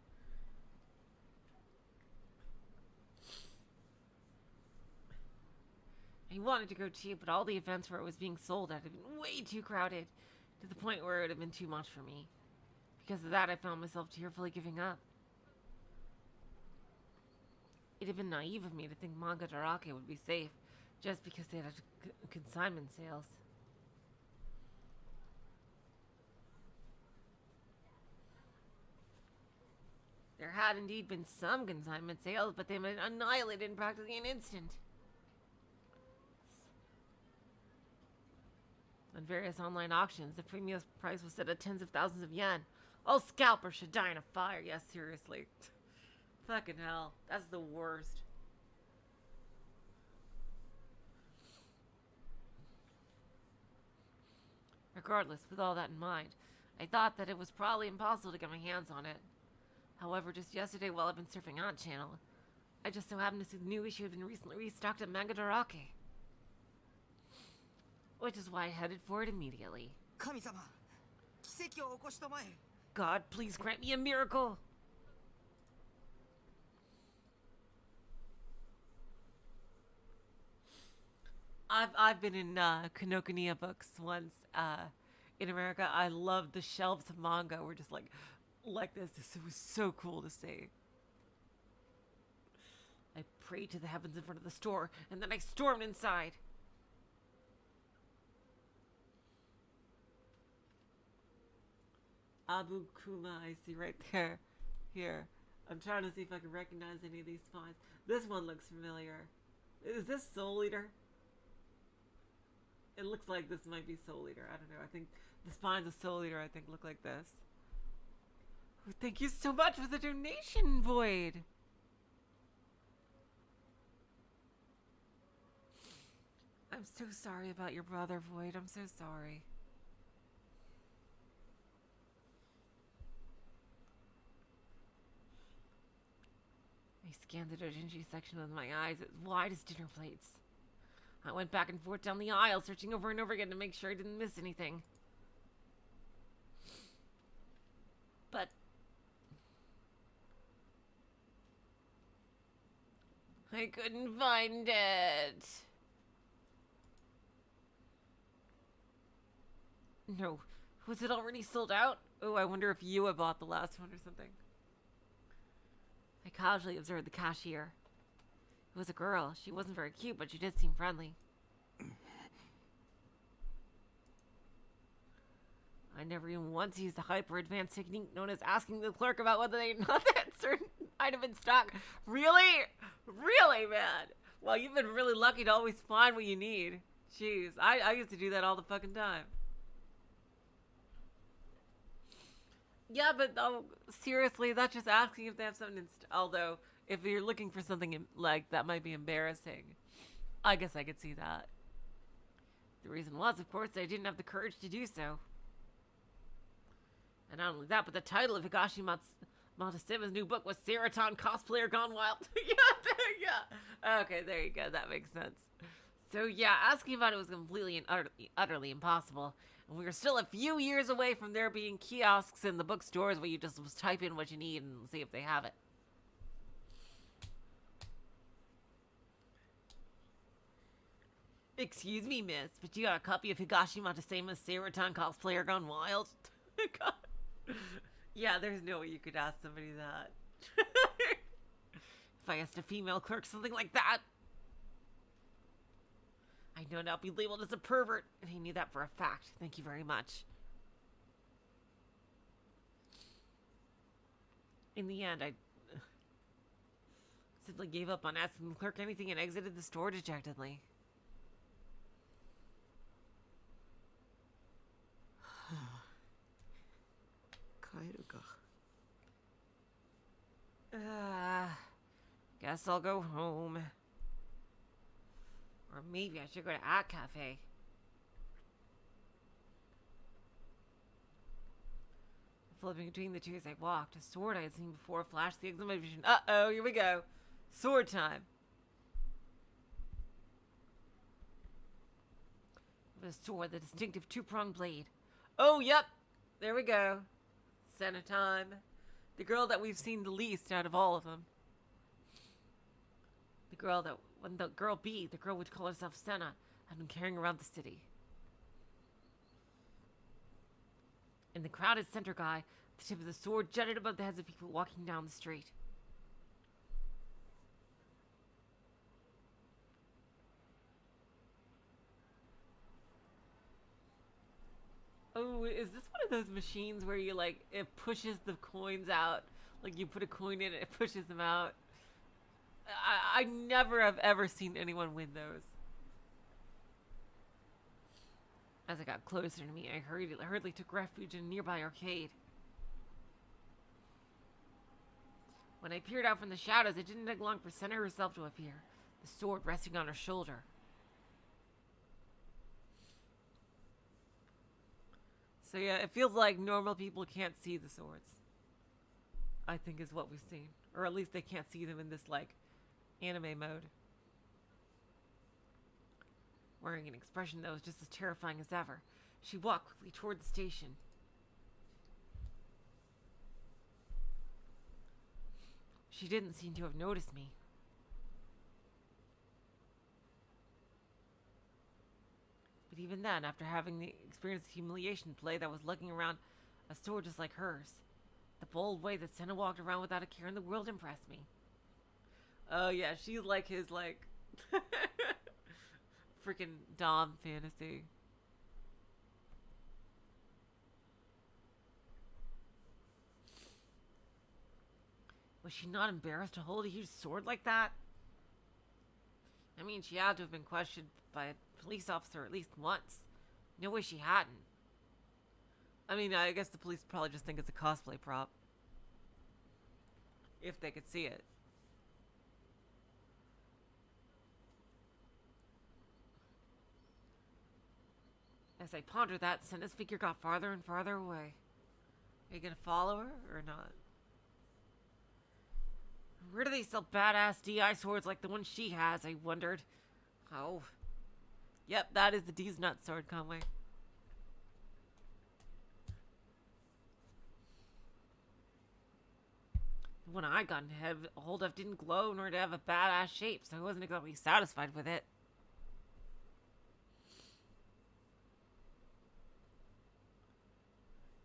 [SPEAKER 1] He wanted to go cheap, but all the events where it was being sold had been way too crowded, to the point where it would have been too much for me. Because of that, I found myself tearfully giving up. It had been naive of me to think Manga Darake would be safe, just because they had consignment sales. There had indeed been some consignment sales, but they had been annihilated in practically an instant. On various online auctions, the premium price was set at tens of thousands of yen. All scalpers should die in a fire. Yes, seriously. Fucking hell. That's the worst. Regardless, with all that in mind, I thought that it was probably impossible to get my hands on it. However, just yesterday while I've been surfing on channel, I just so happened to see the new issue had been recently restocked at Manga Darake. Which is why I headed for it immediately. God, please grant me a miracle! I've been in Kinokuniya books once in America. I loved the shelves of manga were just like this. It was so cool to see. I prayed to the heavens in front of the store, and then I stormed inside. Abu Kuma, I see right there. Here. I'm trying to see if I can recognize any of these spines. This one looks familiar. Is this Soul Eater? It looks like this might be Soul Eater. I don't know. I think the spines of Soul Eater, I think, look like this. Oh, thank you so much for the donation, Void. I'm so sorry about your brother, Void. I'm so sorry. I scanned the dojinshi section with my eyes as wide as dinner plates. I went back and forth down the aisle, searching over and over again to make sure I didn't miss anything. But I couldn't find it. No. Was it already sold out? Oh, I wonder if Yua bought the last one or something. I casually observed the cashier. It was a girl. She wasn't very cute, but she did seem friendly. I never even once used the hyper-advanced technique known as asking the clerk about whether they not that certain item in stock. Really? Really, man? Well, you've been really lucky to always find what you need. Jeez, I used to do that all the fucking time. Yeah, but seriously, that's just asking if they have something in although, if you're looking for something like that might be embarrassing. I guess I could see that. The reason was, of course, I didn't have the courage to do so. And not only that, but the title of Higashi Matsuma's new book was Seroton Cosplayer Gone Wild. Yeah. Okay, there you go. That makes sense. So yeah, asking about it was completely and utterly impossible. And we were still a few years away from there being kiosks in the bookstores where you just type in what you need and see if they have it. Excuse me, miss, but you got a copy of Higashi Matsuma's Seroton Cosplayer Gone Wild? Yeah, there's no way you could ask somebody that. If I asked a female clerk something like that, I'd no doubt be labeled as a pervert, and he knew that for a fact. Thank you very much. In the end, I simply gave up on asking the clerk anything and exited the store dejectedly. Guess I'll go home. Or maybe I should go to a cafe. Flipping between the two as I walked, a sword I had seen before flashed the exit of my vision. Uh-oh, here we go. Sword time. With a sword, the distinctive two-pronged blade. Oh, yep. There we go. Senna time. The girl that we've seen the least out of all of them. The girl that, when the girl B, the girl would call herself Senna, had been carrying around the city. In the crowded center guy, the tip of the sword jutted above the heads of people walking down the street. Oh, is this one of those machines where you, like, it pushes the coins out? Like, you put a coin in it pushes them out? I never have ever seen anyone win those. As I got closer to me, I hurriedly took refuge in a nearby arcade. When I peered out from the shadows, it didn't take long for Senna herself to appear, the sword resting on her shoulder. So yeah, it feels like normal people can't see the swords. I think is what we've seen. Or at least they can't see them in this, like, anime mode. Wearing an expression that was just as terrifying as ever, she walked quickly toward the station. She didn't seem to have noticed me. But even then, after having the experienced humiliation play that was lugging around a sword just like hers, the bold way that Senna walked around without a care in the world impressed me. Oh yeah, she's like his, like, freaking Dom fantasy. Was she not embarrassed to hold a huge sword like that? I mean, she had to have been questioned by a police officer at least once. No way she hadn't. I mean, I guess the police probably just think it's a cosplay prop. If they could see it. As I pondered that, Senna's figure got farther and farther away. Are you gonna follow her or not? Where do they sell badass DI swords like the one she has, I wondered. Oh. Yep, that is the D's Nut sword, Conway. The one I got a hold of didn't glow nor to have a badass shape, so I wasn't exactly satisfied with it.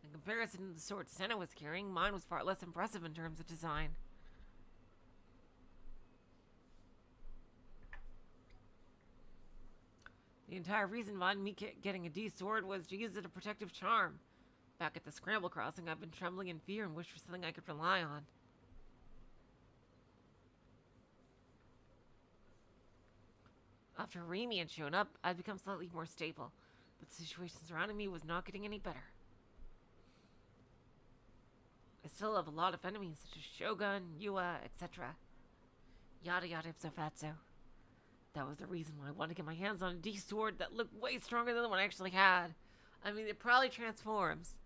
[SPEAKER 1] In comparison to the sword Senna was carrying, mine was far less impressive in terms of design. The entire reason behind me getting a D sword was to use it as a protective charm. Back at the Scramble Crossing, I've been trembling in fear and wished for something I could rely on. After Rimi had shown up, I'd become slightly more stable, but the situation surrounding me was not getting any better. I still have a lot of enemies, such as Shogun, Yua, etc. Yada yada ipso fatso. That was the reason why I wanted to get my hands on a D sword that looked way stronger than the one I actually had. I mean, it probably transforms.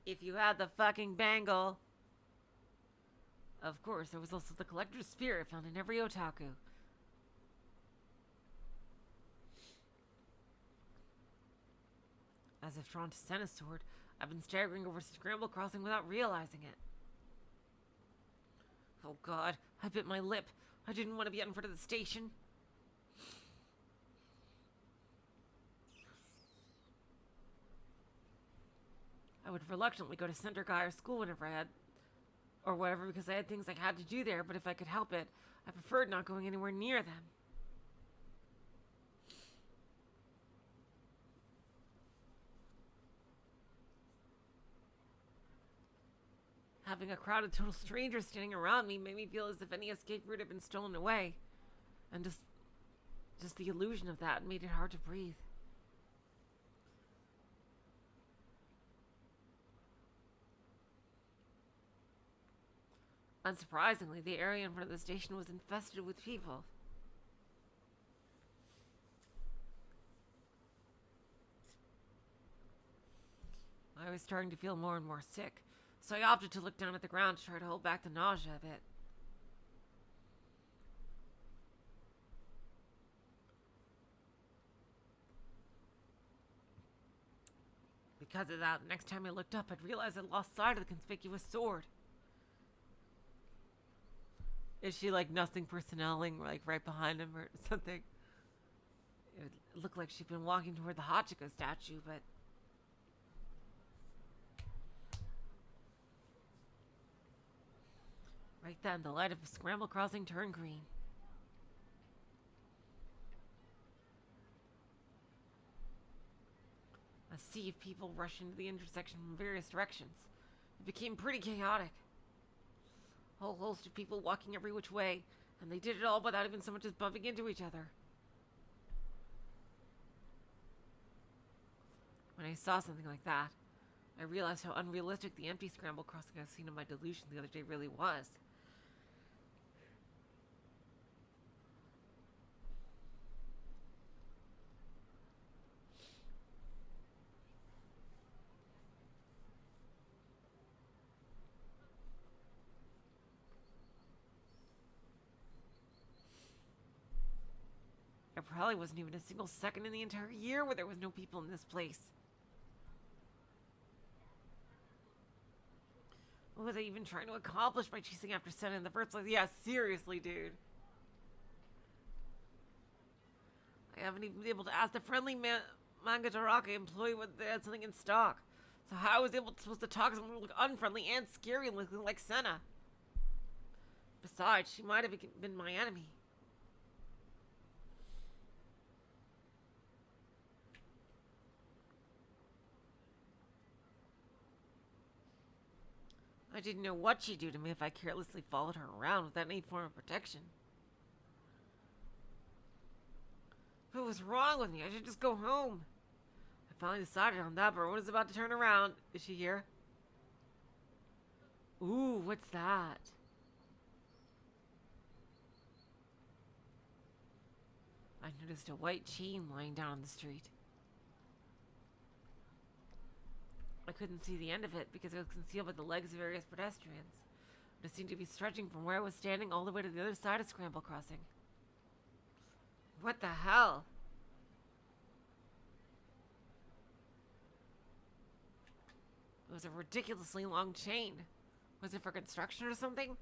[SPEAKER 1] If you had the fucking bangle. Of course, there was also the collector's spirit found in every otaku. As if drawn to Senna's sword, I've been staggering over Scramble Crossing without realizing it. Oh god, I bit my lip. I didn't want to be out in front of the station. I would reluctantly go to Center Guy or school whenever I had, or whatever, because I had things I had to do there, but if I could help it, I preferred not going anywhere near them. Having a crowd of total strangers standing around me made me feel as if any escape route had been stolen away. And just the illusion of that made it hard to breathe. Unsurprisingly, the area in front of the station was infested with people. I was starting to feel more and more sick, so I opted to look down at the ground to try to hold back the nausea a bit. Because of that, the next time I looked up, I'd realized I'd lost sight of the conspicuous sword. Is she like nothing personeling, like right behind him or something? It looked like she'd been walking toward the Hachiko statue, but right then, the light of a scramble crossing turned green. A sea of people rushed into the intersection from various directions. It became pretty chaotic. A whole host of people walking every which way, and they did it all without even so much as bumping into each other. When I saw something like that, I realized how unrealistic the empty scramble crossing I've seen in my delusion the other day really was. There probably wasn't even a single second in the entire year where there was no people in this place. What was I even trying to accomplish by chasing after Senna in the first place? Yeah, seriously, dude. I haven't even been able to ask the friendly Mangataraka employee whether they had something in stock. So how was I supposed to talk to someone who looked unfriendly and scary and looking like Senna? Besides, she might have been my enemy. I didn't know what she'd do to me if I carelessly followed her around without any form of protection. What was wrong with me? I should just go home. I finally decided on that, but Rona's about to turn around. Is she here? Ooh, what's that? I noticed a white chain lying down on the street. I couldn't see the end of it because it was concealed by the legs of various pedestrians. But it seemed to be stretching from where I was standing all the way to the other side of Scramble Crossing. What the hell? It was a ridiculously long chain. Was it for construction or something?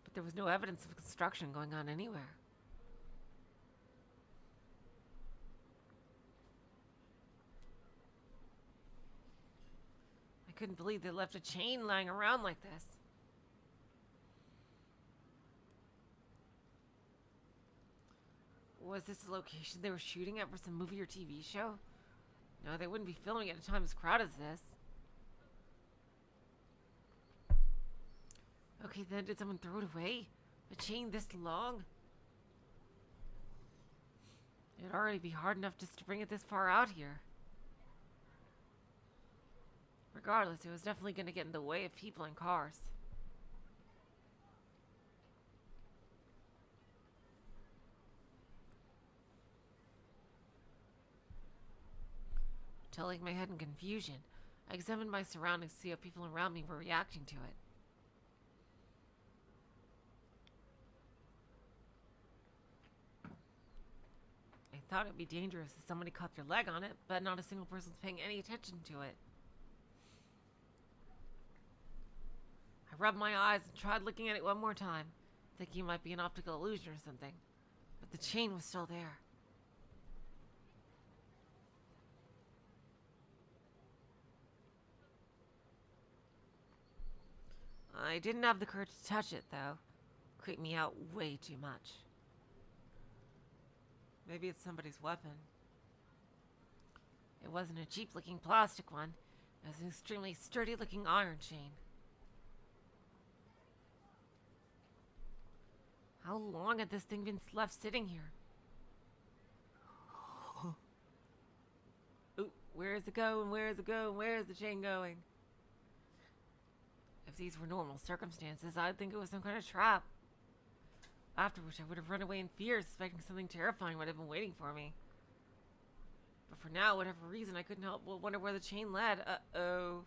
[SPEAKER 1] But there was no evidence of construction going on anywhere. I couldn't believe they left a chain lying around like this. Was this the location they were shooting at for some movie or TV show? No, they wouldn't be filming at a time as crowded as this. Okay, then did someone throw it away? A chain this long? It'd already be hard enough just to bring it this far out here. Regardless, it was definitely going to get in the way of people and cars. Tilting my head in confusion, I examined my surroundings to see how people around me were reacting to it. I thought it'd be dangerous if somebody caught their leg on it, but not a single person's paying any attention to it. I rubbed my eyes and tried looking at it one more time, thinking it might be an optical illusion or something, but the chain was still there. I didn't have the courage to touch it, though. It creeped me out way too much. Maybe it's somebody's weapon. It wasn't a cheap-looking plastic one. It was an extremely sturdy-looking iron chain. How long had this thing been left sitting here? Ooh, where is it going? Where is it going? Where is the chain going? If these were normal circumstances, I'd think it was some kind of trap. After which I would have run away in fear, suspecting something terrifying would have been waiting for me. But for now, whatever reason, I couldn't help but wonder where the chain led. Uh-oh.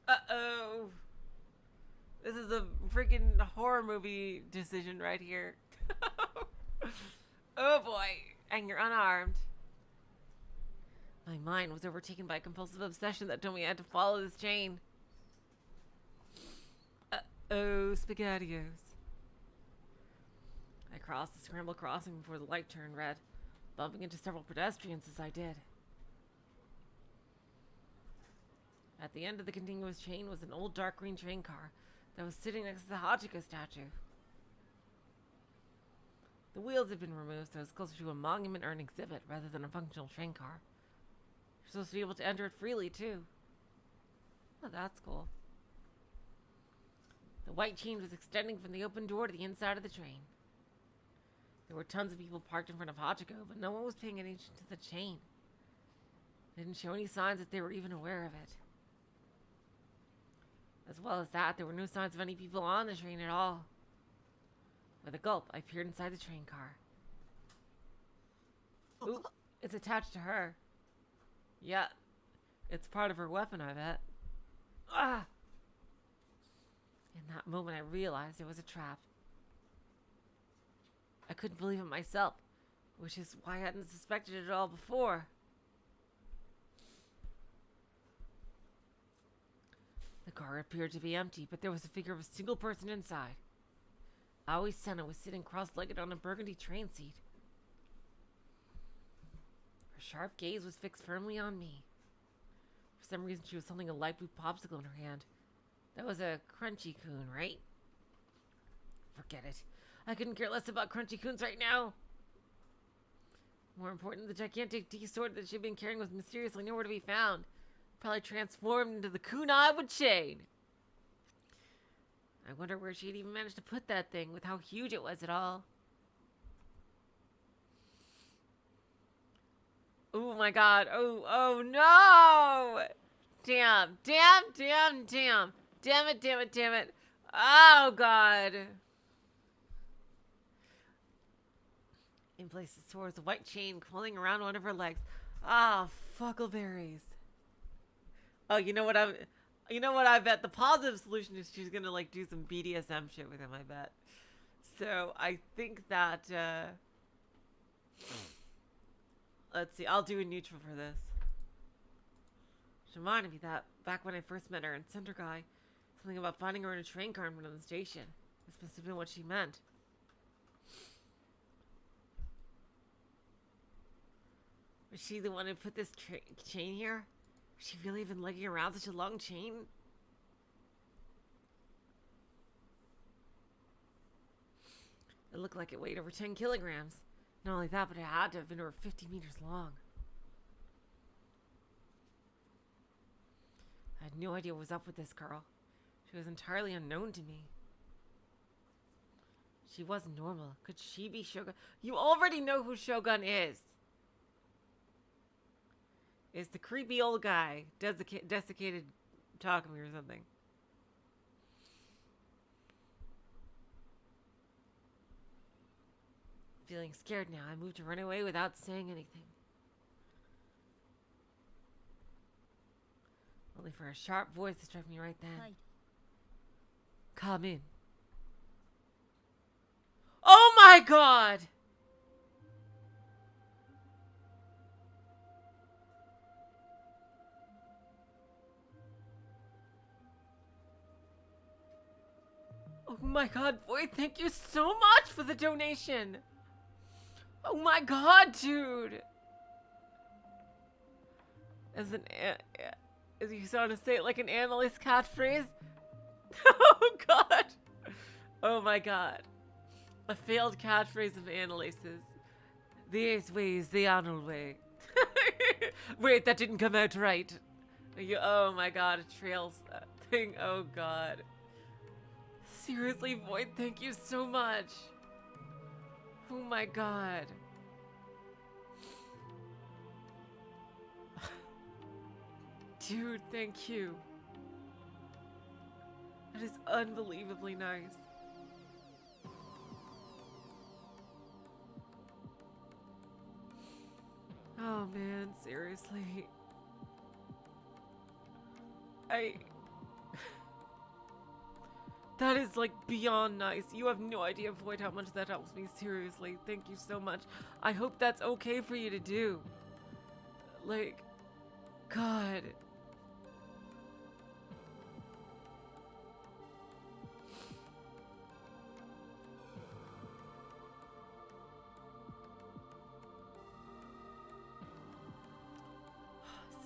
[SPEAKER 1] Uh-oh. This is a freaking horror movie decision right here. Oh boy. And you're unarmed. My mind was overtaken by a compulsive obsession that told me I had to follow this chain. Uh-oh, SpaghettiOs. I crossed the scrambled crossing before the light turned red, bumping into several pedestrians as I did. At the end of the continuous chain was an old dark green train car that was sitting next to the Hachiko statue. The wheels had been removed, so it was closer to a monument or an exhibit rather than a functional train car. You're supposed to be able to enter it freely, too. Oh, that's cool. The white chain was extending from the open door to the inside of the train. There were tons of people parked in front of Hachiko, but no one was paying attention to the chain. They didn't show any signs that they were even aware of it. As well as that, there were no signs of any people on the train at all. With a gulp, I peered inside the train car. Ooh, it's attached to her. Yeah, it's part of her weapon, I bet. Ah! In that moment, I realized it was a trap. I couldn't believe it myself, which is why I hadn't suspected it all before. The car appeared to be empty, but there was a figure of a single person inside. Aoi Senna was sitting cross-legged on a burgundy train seat. Her sharp gaze was fixed firmly on me. For some reason, she was holding a light blue popsicle in her hand. That was a Crunchy Coon, right? Forget it. I couldn't care less about Crunchy Coons right now. More important, the gigantic D-sword that she'd been carrying was mysteriously nowhere to be found. Probably transformed into the kunai with chain. I wonder where she'd even managed to put that thing with how huge it was at all. Oh my god. Oh no! Damn. Damn it. Oh god. In place, the sword was a white chain coiling around one of her legs. Ah, fuckleberries. Oh, you know what I bet the positive solution is she's gonna like do some BDSM shit with him, I bet. So I think that let's see, I'll do a neutral for this. She reminded me that back when I first met her in Center Guy, something about finding her in a train car in front of the station. This must have been what she meant. Was she the one who put this chain here? Was she really even lugging around such a long chain? It looked like it weighed over 10 kilograms. Not only that, but it had to have been over 50 meters long. I had no idea what was up with this girl. She was entirely unknown to me. She wasn't normal. Could she be Shogun? You already know who Shogun is. It's the creepy old guy, desiccated Takumi or something. Feeling scared now, I moved to run away without saying anything. Only for a sharp voice to strike me right then.
[SPEAKER 3] Hi.
[SPEAKER 1] Come in. Oh my god! Oh my god, boy, thank you so much for the donation! Oh my god, dude! As you sound to say it like an analyst catchphrase? Oh god! Oh my god. A failed catchphrase of analysis. The ace way is the honor way. Wait, that didn't come out right. Oh my god, it trails that thing. Oh god. Seriously, Void, thank you so much. Oh my god. Dude, thank you. That is unbelievably nice. Oh man, seriously. That is like beyond nice. You have no idea, Void, how much that helps me. Seriously, thank you so much. I hope that's okay for you to do. Like, God.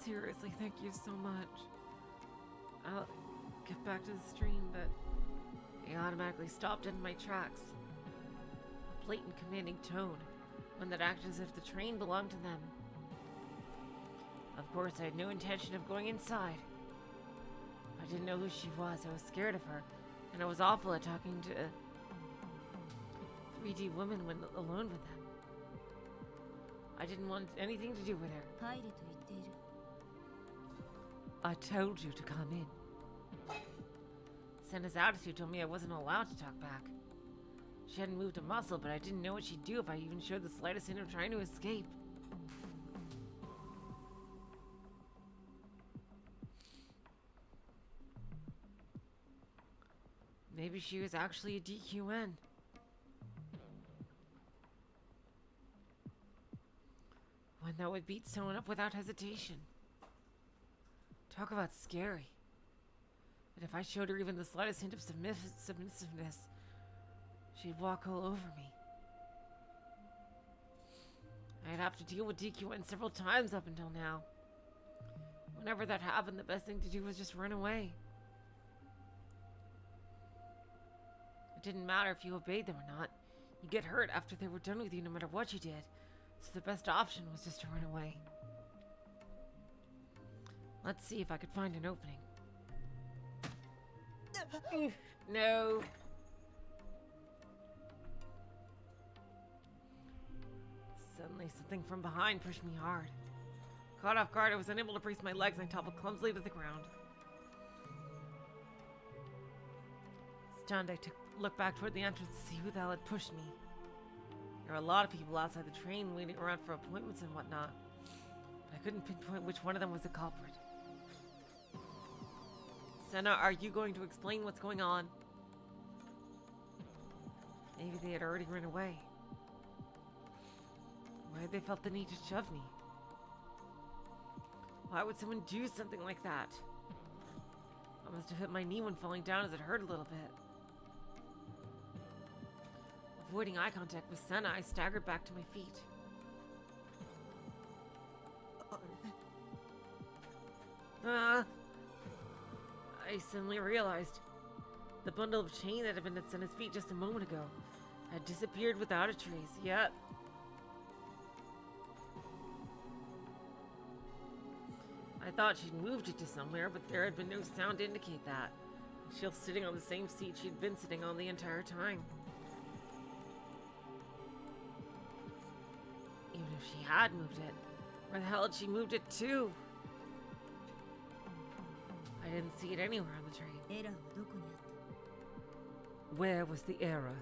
[SPEAKER 1] Seriously, thank you so much. I'll get back to the stream, but I automatically stopped in my tracks. A blatant commanding tone, one that acted as if the train belonged to them. Of course, I had no intention of going inside. I didn't know who she was. I was scared of her, and I was awful at talking to 3D women when alone with them. I didn't want anything to do with her. I told you to come in. Senna's attitude told me I wasn't allowed to talk back. She hadn't moved a muscle, but I didn't know what she'd do if I even showed the slightest hint of trying to escape. Maybe she was actually a DQN. One that would beat someone up without hesitation. Talk about scary. And if I showed her even the slightest hint of submissiveness, she'd walk all over me. I'd have to deal with DQN several times up until now. Whenever that happened, the best thing to do was just run away. It didn't matter if you obeyed them or not. You get hurt after they were done with you no matter what you did. So the best option was just to run away. Let's see if I could find an opening. No. Suddenly, something from behind pushed me hard. Caught off guard, I was unable to brace my legs and I toppled clumsily to the ground. Stunned, I looked back toward the entrance to see who the hell had pushed me. There were a lot of people outside the train waiting around for appointments and whatnot, but I couldn't pinpoint which one of them was the culprit. Senna, are you going to explain what's going on? Maybe they had already run away. Why had they felt the need to shove me? Why would someone do something like that? I must have hit my knee when falling down as it hurt a little bit. Avoiding eye contact with Senna, I staggered back to my feet. I suddenly realized the bundle of chain that had been at Senna's feet just a moment ago had disappeared without a trace. Yet I thought she'd moved it to somewhere, but there had been no sound to indicate that. She was sitting on the same seat she'd been sitting on the entire time. Even if she had moved it, where the hell had she moved it to? I didn't see it anywhere on the train. Where was the error?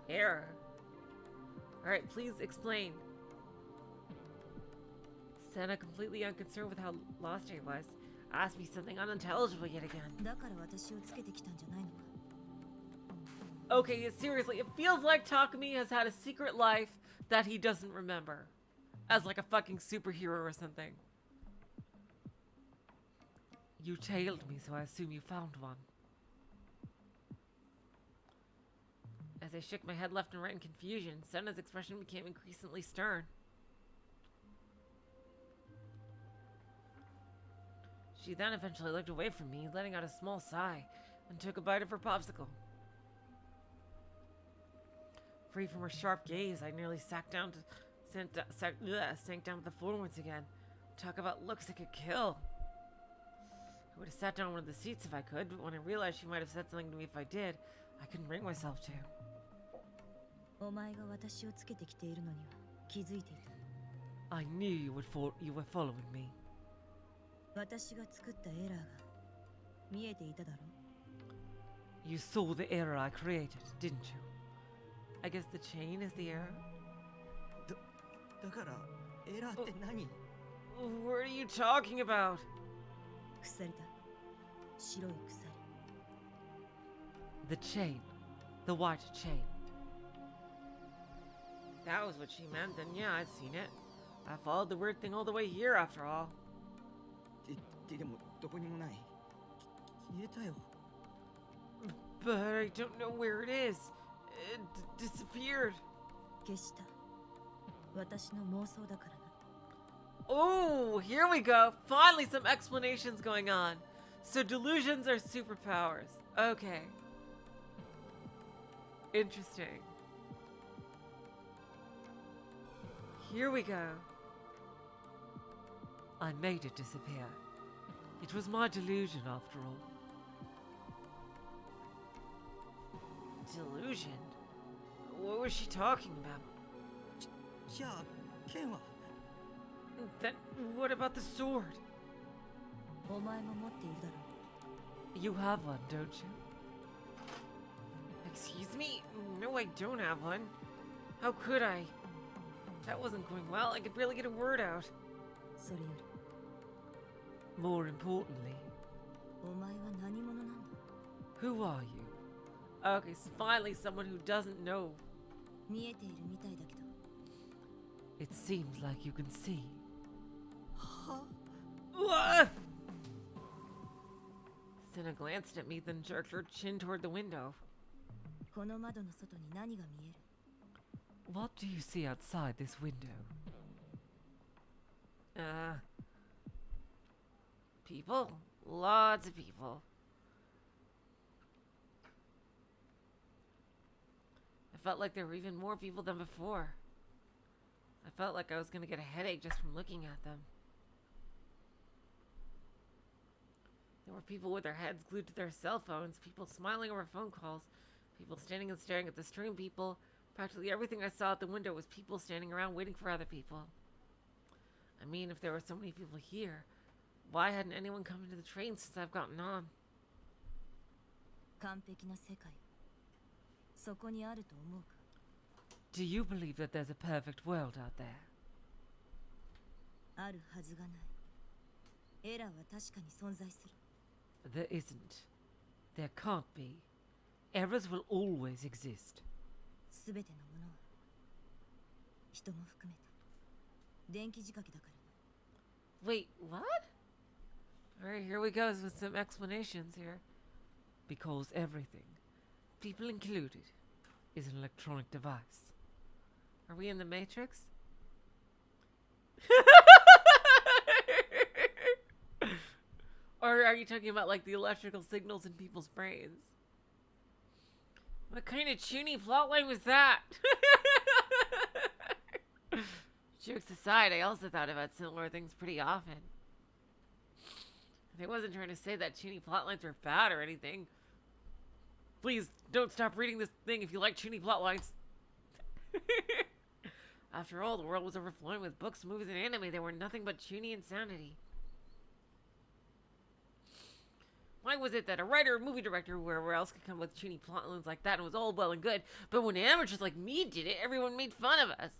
[SPEAKER 1] Error? Alright, please explain. Senna, completely unconcerned with how lost I was, asked me something unintelligible yet again. Okay, seriously, it feels like Takumi has had a secret life that he doesn't remember. As like a fucking superhero or something. You tailed me, so I assume you found one. As I shook my head left and right in confusion, Senna's expression became increasingly stern. She then eventually looked away from me, letting out a small sigh, and took a bite of her popsicle. Free from her sharp gaze, I nearly sank down to the floor once again. Talk about looks that could kill. I would have sat down on one of the seats if I could, but when I realized she might have said something to me if I did, I couldn't bring myself to. I knew you were following me. You saw the error I created, didn't you? I guess the chain is the error?
[SPEAKER 2] だからエラーって何？
[SPEAKER 1] What are you talking about?
[SPEAKER 5] 鎖だ。白い鎖。
[SPEAKER 1] The chain. The white chain. That was what she meant, then yeah, I'd seen it. I followed the weird thing all the way here after all.
[SPEAKER 2] でもどこにもない。消えたよ。
[SPEAKER 1] But I don't know where it is. It disappeared.
[SPEAKER 5] 消した。私の妄想だからな。
[SPEAKER 1] Oh, here we go. Finally some explanations going on. So delusions are superpowers. Okay. Interesting. Here we go. I made it disappear. It was my delusion after all. Delusion? What was she talking about?
[SPEAKER 2] じゃあ剣は？
[SPEAKER 1] Then what about the sword?
[SPEAKER 5] お前も持っているだろう。
[SPEAKER 1] You have one, don't you? Excuse me? No, I don't have one. How could I? That wasn't going well. I could barely get a word out.
[SPEAKER 5] それより
[SPEAKER 1] More importantly,
[SPEAKER 5] お前は何者なんだ？
[SPEAKER 1] who are you? Okay, so finally someone who doesn't know.
[SPEAKER 5] 見えているみたいだけど。
[SPEAKER 1] It seems like you can see.
[SPEAKER 2] は？
[SPEAKER 1] What? Senna glanced at me, then jerked her chin toward the window.
[SPEAKER 5] この窓の外に何が見える？
[SPEAKER 1] What do you see outside this window? People? Lots of people. I felt like there were even more people than before. I felt like I was gonna get a headache just from looking at them. There were people with their heads glued to their cell phones, people smiling over phone calls, people standing and staring at the stream, people. Practically everything I saw at the window was people standing around waiting for other people. I mean, if there were so many people here, why hadn't anyone come into the train since I've gotten on?
[SPEAKER 5] 完璧な世界。そこにあると思うか？
[SPEAKER 1] Do you believe that there's a perfect world out there?
[SPEAKER 5] あるはずがない。エラーは確かに存在する。
[SPEAKER 1] There isn't. There can't be. Errors will always exist.
[SPEAKER 5] すべてのものは人も含めて電気仕掛けだからな。
[SPEAKER 1] Wait, what? Alright, here we go with some explanations here. Because everything, people included, is an electronic device. Are we in the Matrix? Or are you talking about like the electrical signals in people's brains? What kind of chuny plotline was that? Jokes aside, I also thought about similar things pretty often. I wasn't trying to say that chuny plotlines were bad or anything. Please don't stop reading this thing if you like chuny plotlines. After all, the world was overflowing with books, movies, and anime. They were nothing but chuny insanity. Why was it that a writer or movie director or whoever else could come with chuny plotlines like that and was all well and good, but when amateurs like me did it, everyone made fun of us?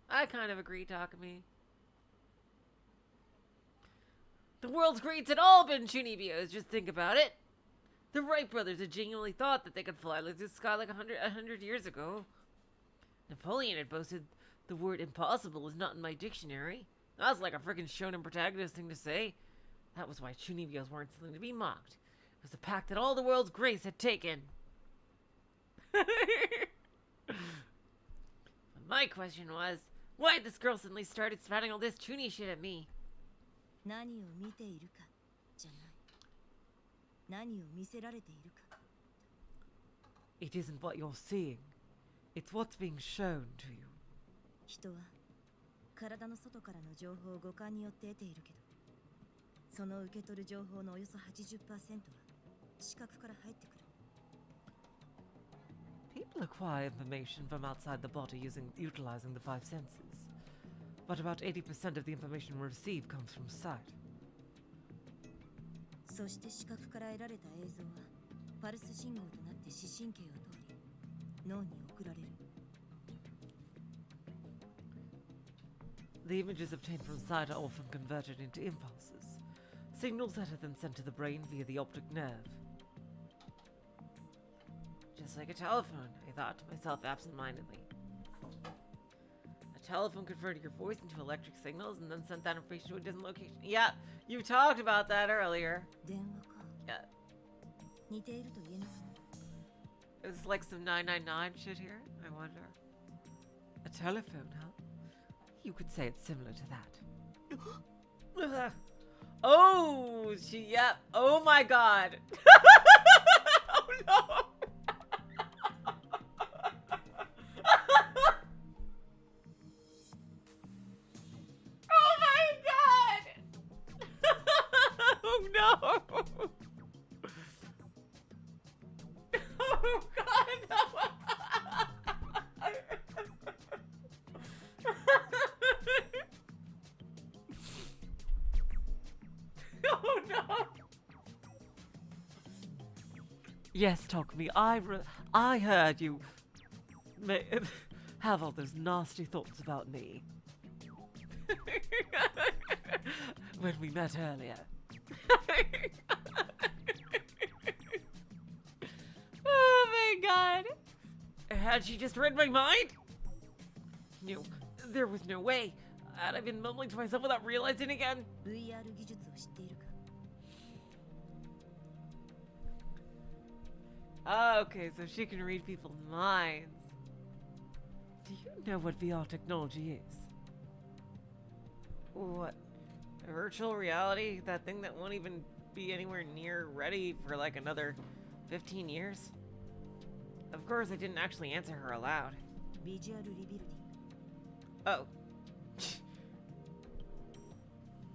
[SPEAKER 1] I kind of agree, Takumi. The world's greats had all been chunibos, just think about it. The Wright brothers had genuinely thought that they could fly like the sky like 100 years ago. Napoleon had boasted the word impossible is not in my dictionary. That was like a freaking shonen protagonist thing to say. That was why chunibos weren't something to be mocked. It was the pact that all the world's greats had taken. My question was, why had this girl suddenly started spouting all this chuny shit at me?
[SPEAKER 5] 何を見ているかじゃない。何を見せられているか。
[SPEAKER 1] It isn't what you're seeing. It's what's being shown to you.
[SPEAKER 5] 人は体の外からの情報を五感によって得ているけど、その受け取る情報のおよそ 80% は視覚から入ってくる。
[SPEAKER 1] People acquire information from outside the body utilizing the five senses. But about 80% of the information we receive comes from sight.
[SPEAKER 5] そして視覚から得られた映像はパルス信号となって視神経を通り脳に送られる。
[SPEAKER 1] The images obtained from sight are often converted into impulses, signals that are then sent to the brain via the optic nerve. Just like a telephone, I thought to myself absentmindedly. A telephone converted your voice into electric signals and then sent that information to a distant location. Yeah, you talked about that earlier.
[SPEAKER 5] 電話か。
[SPEAKER 1] Yeah,
[SPEAKER 5] 似ていると言えなかっ
[SPEAKER 1] it was like some 999 shit here, I wonder. A telephone, huh? You could say it's similar to that. Oh, yeah. Oh my god. Oh no. Oh my god. Oh no. Oh god, no. Oh no! Yes, Takumi, I heard you have all those nasty thoughts about me when we met earlier. Oh my god! Had she just read my mind? No, there was no way. Had I been mumbling to myself without realizing again?
[SPEAKER 5] た。VR 技術を知っているか。
[SPEAKER 1] Oh, okay, so she can read people's minds. Do you know what VR technology is? What? Virtual reality? That thing that won't even be anywhere near ready for like another 15 years? Of course, I didn't actually answer her aloud.
[SPEAKER 5] ビジュアルリビルディング。
[SPEAKER 1] Oh.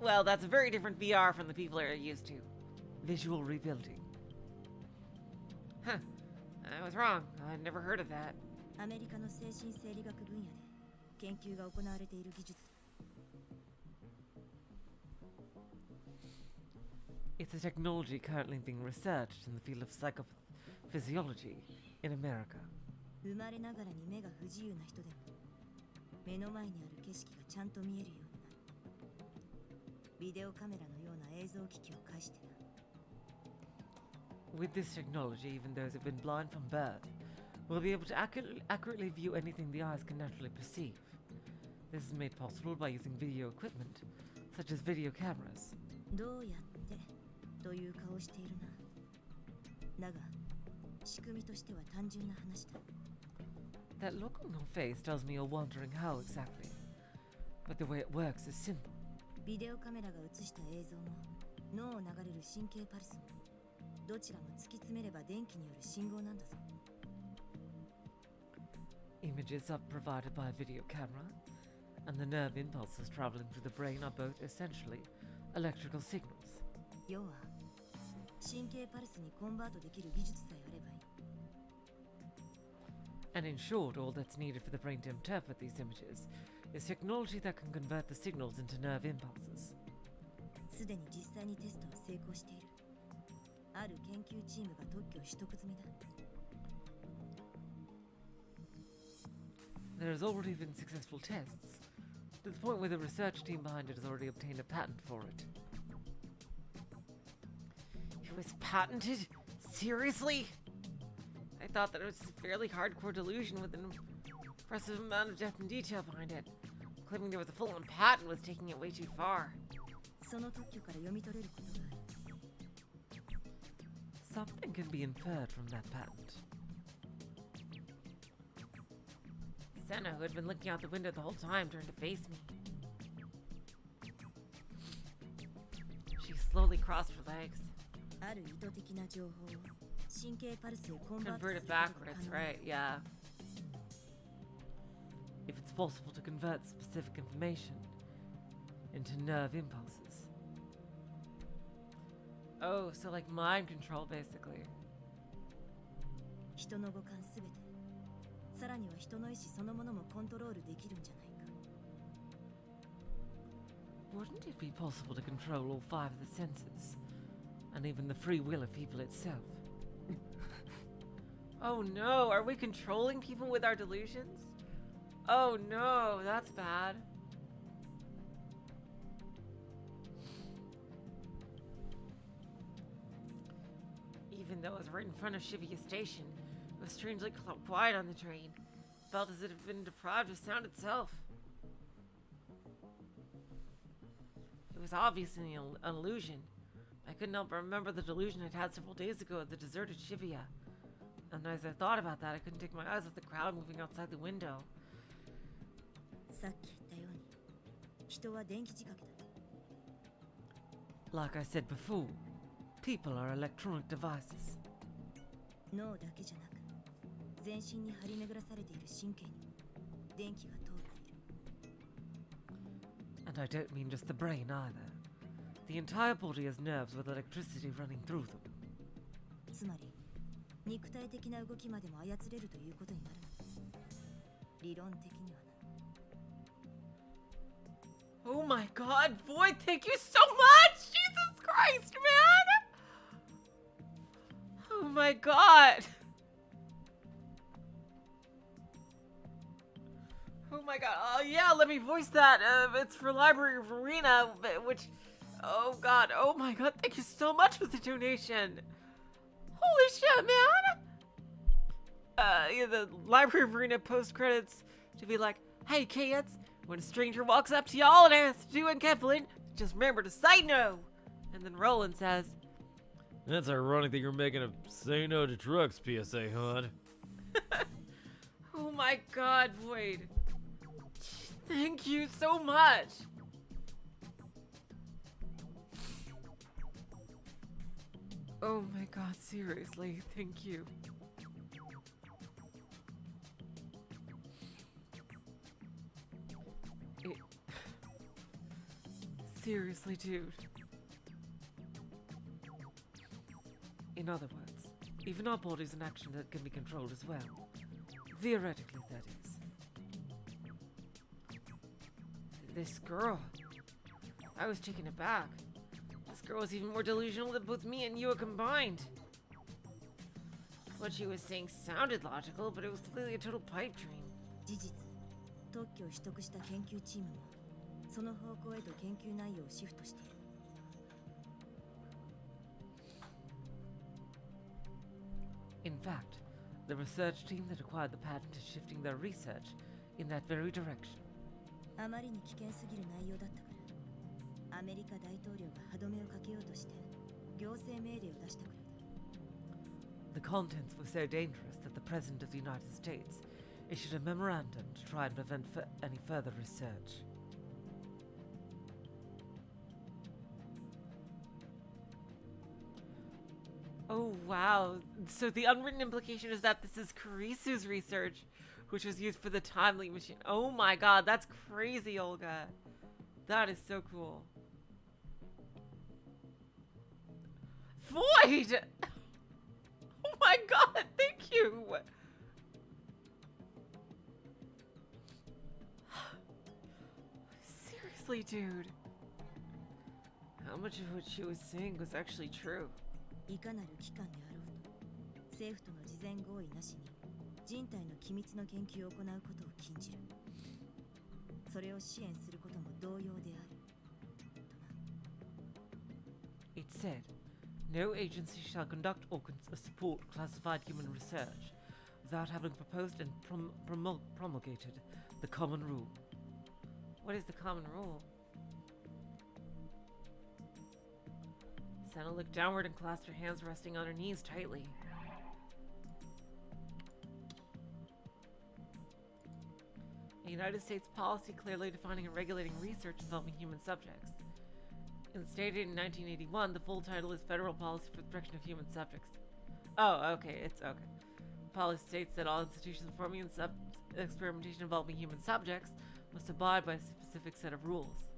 [SPEAKER 1] Well, that's a very different VR from the people are used to. Visual rebuilding. Huh. I was wrong. I'd never heard of that.
[SPEAKER 5] アメリカの精神生理学分野で研究が行われている技術だ。
[SPEAKER 1] It's a technology currently being researched in the field of psychophysiology in America.
[SPEAKER 5] 生まれながらに目が不自由な人でも目の前にある景色がちゃんと見えるようになる。ビデオカメラのような映像機器を介してな。
[SPEAKER 1] With this technology, even those who've been blind from birth will be able to accurately view anything the eyes can naturally perceive. This is made possible by using video equipment, such as video cameras.
[SPEAKER 5] どうやってという顔をしているな。だが仕組みとしては単純な話だ。
[SPEAKER 1] That look on your face tells me you're wondering how exactly. But the way it works is simple.
[SPEAKER 5] ビデオカメラが映した映像も脳を流れる神経パルスもどちらも突き詰めれば電気による信号なんだぞ。
[SPEAKER 1] Images are provided by a video camera, and the nerve impulses traveling through the brain are both essentially electrical signals.
[SPEAKER 5] 要は神経パルスにコンバートできる技術さえあればいい。
[SPEAKER 1] And in short, all that's needed for the brain to interpret these images is technology that can convert the signals into nerve impulses.
[SPEAKER 5] すでに実際にテストを成功している。ある研究チームが特許を取得済みだ。
[SPEAKER 1] There's already been successful tests, to the point where the research team behind it has already obtained a patent for it. It was patented? Seriously? I thought that it was a fairly hardcore delusion with an impressive amount of depth and detail behind it. Claiming there was a full-on patent was taking it way too far.
[SPEAKER 5] その特許から読み取れることがある。
[SPEAKER 1] Something can be inferred from that patent. Senna, who had been looking out the window the whole time, turned to face me. She slowly crossed her legs.
[SPEAKER 5] ある意図的な情報を神経パルスへコンバートす
[SPEAKER 1] Convert
[SPEAKER 5] る
[SPEAKER 1] it
[SPEAKER 5] ことが可
[SPEAKER 1] backwards,
[SPEAKER 5] 能。
[SPEAKER 1] right? Yeah. If it's possible to convert specific information into nerve impulses. Oh, so like mind control, basically.
[SPEAKER 5] 人の五感すべて、さらには人の意志そのものもコントロールできるんじゃないか。
[SPEAKER 1] Wouldn't it be possible to control all 5 of the senses? And even the free will of people itself? Oh no, are we controlling people with our delusions? Oh no, that's bad. Even though it was right in front of Shibuya Station, it was strangely quiet on the train. Felt as if it had been deprived of sound itself. It was obviously an illusion. I couldn't help but remember the delusion I'd had several days ago at the deserted Shibuya. And as I thought about that, I couldn't take my eyes off the crowd moving outside the window.
[SPEAKER 5] さっき言ったように、人は電気仕掛けだ。
[SPEAKER 1] Like I said before, people are electronic devices.
[SPEAKER 5] 脳だけじゃなく、全身に張り巡らされている神経にも電気が通っている。
[SPEAKER 1] And I don't mean just the brain either. The entire body has nerves with electricity running through them.
[SPEAKER 5] つまり、肉体的な動きまでも操れるということになる。理論的にはな。
[SPEAKER 1] Oh my god, Void, thank you so much! Jesus Christ, man! Oh my god! Oh my god, oh yeah, let me voice that. It's for Library of Arena, which... Oh god, oh my god, thank you so much for the donation! Holy shit, man! Yeah, the Library of Arena post-credits to be like, hey kids, when a stranger walks up to y'all and asks you and Kevlin, just remember to say no! And then Roland says,
[SPEAKER 4] That's ironic that you're making a say no to drugs PSA, hon.
[SPEAKER 1] oh my god, Void. Thank you so much! Oh my god, seriously, thank you. Seriously, dude. In other words, even our body's an action that can be controlled as well. Theoretically, that is. This girl. I was taken aback. This girl was even more delusional than both me and you are combined. What she was saying sounded logical, but it was clearly a total pipe dream.
[SPEAKER 5] 事実、特許を取得した研究チームもその方向へと研究内容をシフトしている。
[SPEAKER 1] In fact, the research team that acquired the patent is shifting their research in that very direction.
[SPEAKER 5] あまりに危険すぎる内容だったから、アメリカ大統領が歯止めをかけようとして行政命令を出したくらいだ。
[SPEAKER 1] The contents were so dangerous that the President of the United States issued a memorandum to try and prevent any further research. Oh wow, so the unwritten implication is that this is Kurisu's research, which was used for the timely machine. Oh my god, that's crazy, Olga. That is so cool. Void! Oh my god, thank you! Seriously, dude. How much of what she was saying was actually true?
[SPEAKER 5] いかなる機関であろうと、政府との事前合意なしに人体の機密の研究を行うことを禁じる。それを支援することも同様である。とな。
[SPEAKER 1] It said, no agency shall conduct or support classified human research without having proposed and promulgated the common rule. What is the common rule? Senna looked downward and clasped her hands resting on her knees tightly. A United States policy clearly defining and regulating research involving human subjects. Instated in 1981, the full title is Federal Policy for the Protection of Human Subjects. Oh, okay, it's okay. Policy states that all institutions performing experimentation involving human subjects must abide by a specific set of rules,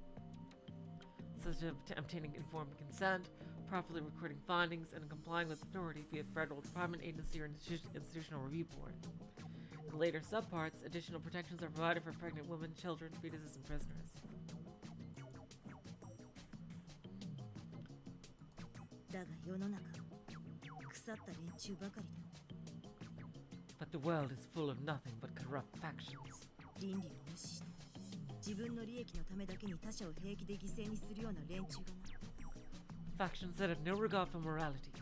[SPEAKER 1] such as obtaining informed consent, properly recording findings, and complying with authority via federal department, agency, or institutional review board. In later subparts, additional protections are provided for pregnant women, children, fetuses, and prisoners.
[SPEAKER 5] だが世の中、腐った連中ばかりだ。
[SPEAKER 1] but the world is full of nothing but corrupt factions.
[SPEAKER 5] 倫理を無視して自分の利益のためだけに他者を平気で犠牲にするような連中がな。
[SPEAKER 1] Factions that have no regard for morality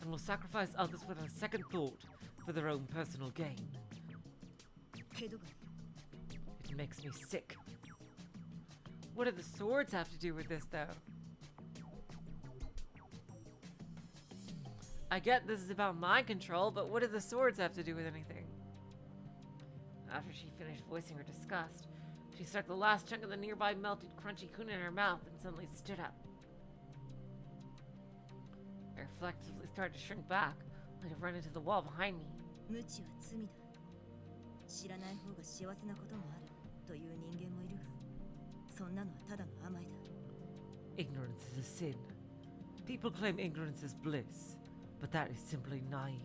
[SPEAKER 1] and will sacrifice others without a second thought for their own personal gain.
[SPEAKER 5] けどが
[SPEAKER 1] It makes me sick. What do the swords have to do with this, though? I get this is about mind control, but what do the swords have to do with anything? After she finished voicing her disgust, she stuck the last chunk of the nearby melted crunchy kun in her mouth and suddenly stood up. I reflexively started to shrink back, like to run into the wall behind me.
[SPEAKER 5] 無知は罪だ。知らない方が幸せなこともあるという人間もいるが、そんなのはただの甘えだ。
[SPEAKER 1] Ignorance is a sin. People claim ignorance is bliss, but that is simply naive.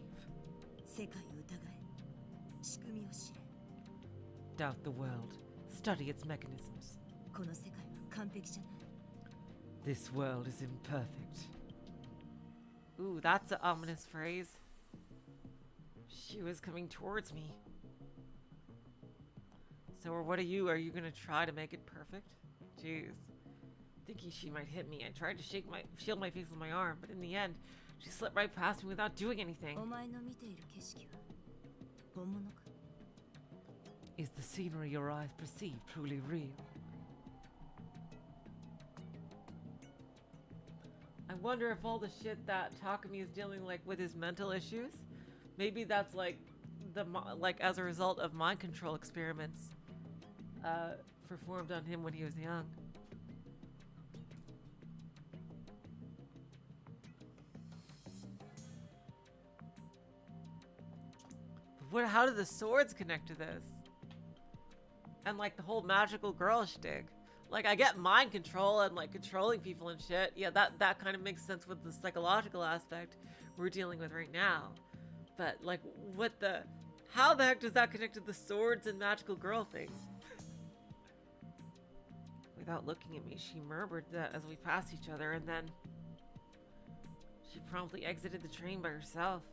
[SPEAKER 5] 世界を疑え、仕組みを知れ。
[SPEAKER 1] Doubt the world. Study its mechanisms.
[SPEAKER 5] この世界は完璧じゃない。
[SPEAKER 1] This world is imperfect. Ooh, that's an ominous phrase. She was coming towards me. So, or what are you? Are you gonna try to make it perfect? Jeez. Thinking she might hit me, I tried to shield my face with my arm, but in the end, she slipped right past me without doing anything.
[SPEAKER 5] お前の見ている景色は本物か？
[SPEAKER 1] Is the scenery your eyes perceive truly real? I wonder if all the shit that Takumi is dealing with his mental issues, maybe that's like as a result of mind control experiments performed on him when he was young. How do the swords connect to this? And like the whole magical girl shtick. Like, I get mind control and like controlling people and shit. Yeah, that kind of makes sense with the psychological aspect we're dealing with right now. But like, how the heck does that connect to the swords and magical girl thing? Without looking at me, she murmured that as we passed each other, and then she promptly exited the train by herself.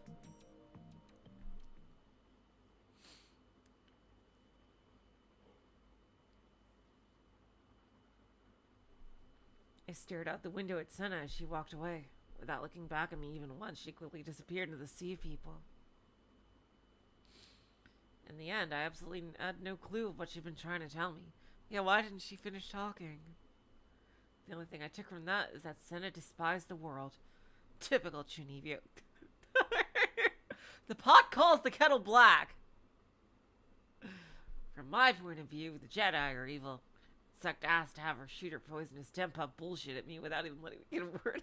[SPEAKER 1] I stared out the window at Senna as she walked away. Without looking back at me even once, she quickly disappeared into the sea of people. In the end, I absolutely had no clue of what she'd been trying to tell me. Yeah, why didn't she finish talking? The only thing I took from that is that Senna despised the world. Typical Chunibyo. The pot calls the kettle black. From my point of view, the Jedi are evil. Sucked ass to have her shoot her poisonous tempa bullshit at me without even letting me get a word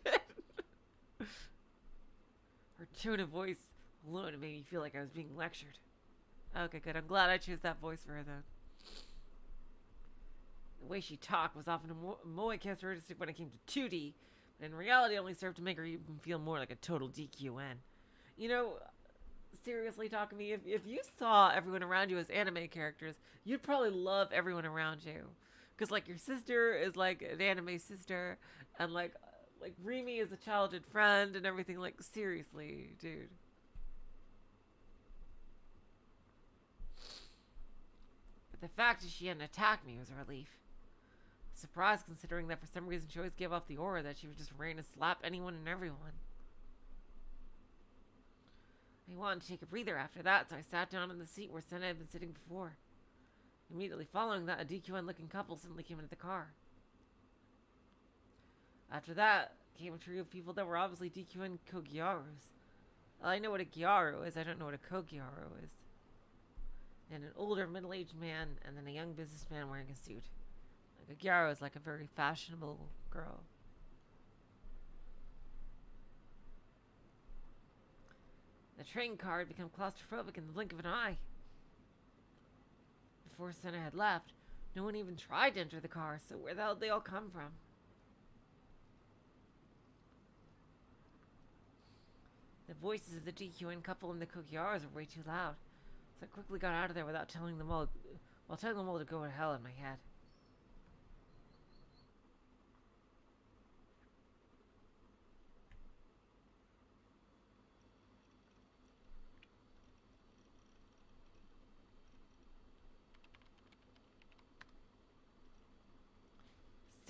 [SPEAKER 1] in. Her tone of voice alone made me feel like I was being lectured. Okay, good. I'm glad I chose that voice for her, then. The way she talked was often a moe characteristic when it came to 2D, but in reality only served to make her even feel more like a total DQN. You know, seriously, Takumi, if you saw everyone around you as anime characters, you'd probably love everyone around you. Because, like, your sister is, like, an anime sister, and, like Rimi is a childhood friend, and everything. Like, seriously, dude. But the fact that she hadn't attacked me was a relief. Surprised, considering that for some reason she always gave off the aura that she was just ready to slap anyone and everyone. I wanted to take a breather after that, so I sat down in the seat where Senna had been sitting before. Immediately following that, a DQN-looking couple suddenly came into the car. After that, came a trio of people that were obviously DQN Kogyarus. I know what a Gyaru is, I don't know what a Kogyaru is. And an older middle-aged man, and then a young businessman wearing a suit. Like a Gyaru is like a very fashionable girl. The train car had become claustrophobic in the blink of an eye. Before Senna had left, no one even tried to enter the car, so where the hell did they all come from? The voices of the DQN couple and the Kogyars were way too loud, so I quickly got out of there without telling them all to go to hell in my head.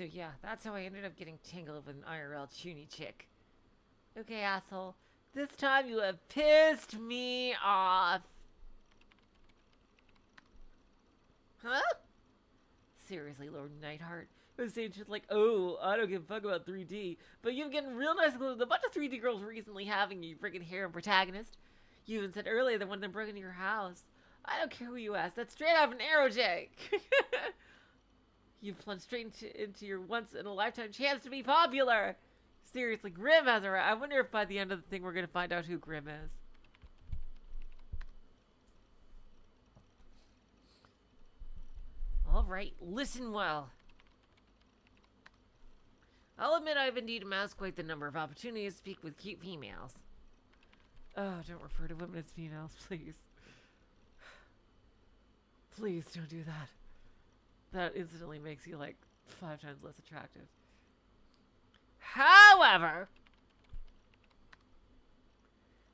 [SPEAKER 1] So yeah, that's how I ended up getting tangled with an IRL chuny chick. Okay, asshole. This time you have pissed me off. Huh? Seriously, Lord Nightheart. I was saying shit like, oh, I don't give a fuck about 3D, but you've getting real nice with a bunch of 3D girls recently having you freaking harem protagonist. You even said earlier that when they broke into your house. I don't care who you ask. That's straight out of an arrow, Jake. You've plunged straight into your once-in-a-lifetime chance to be popular. Seriously, Grim has her. I wonder if by the end of the thing we're going to find out who Grim is. Alright, listen well. I'll admit I've indeed amassed quite the number of opportunities to speak with cute females. Oh, don't refer to women as females, please. Please don't do that. That instantly makes you like 5 times less attractive. However,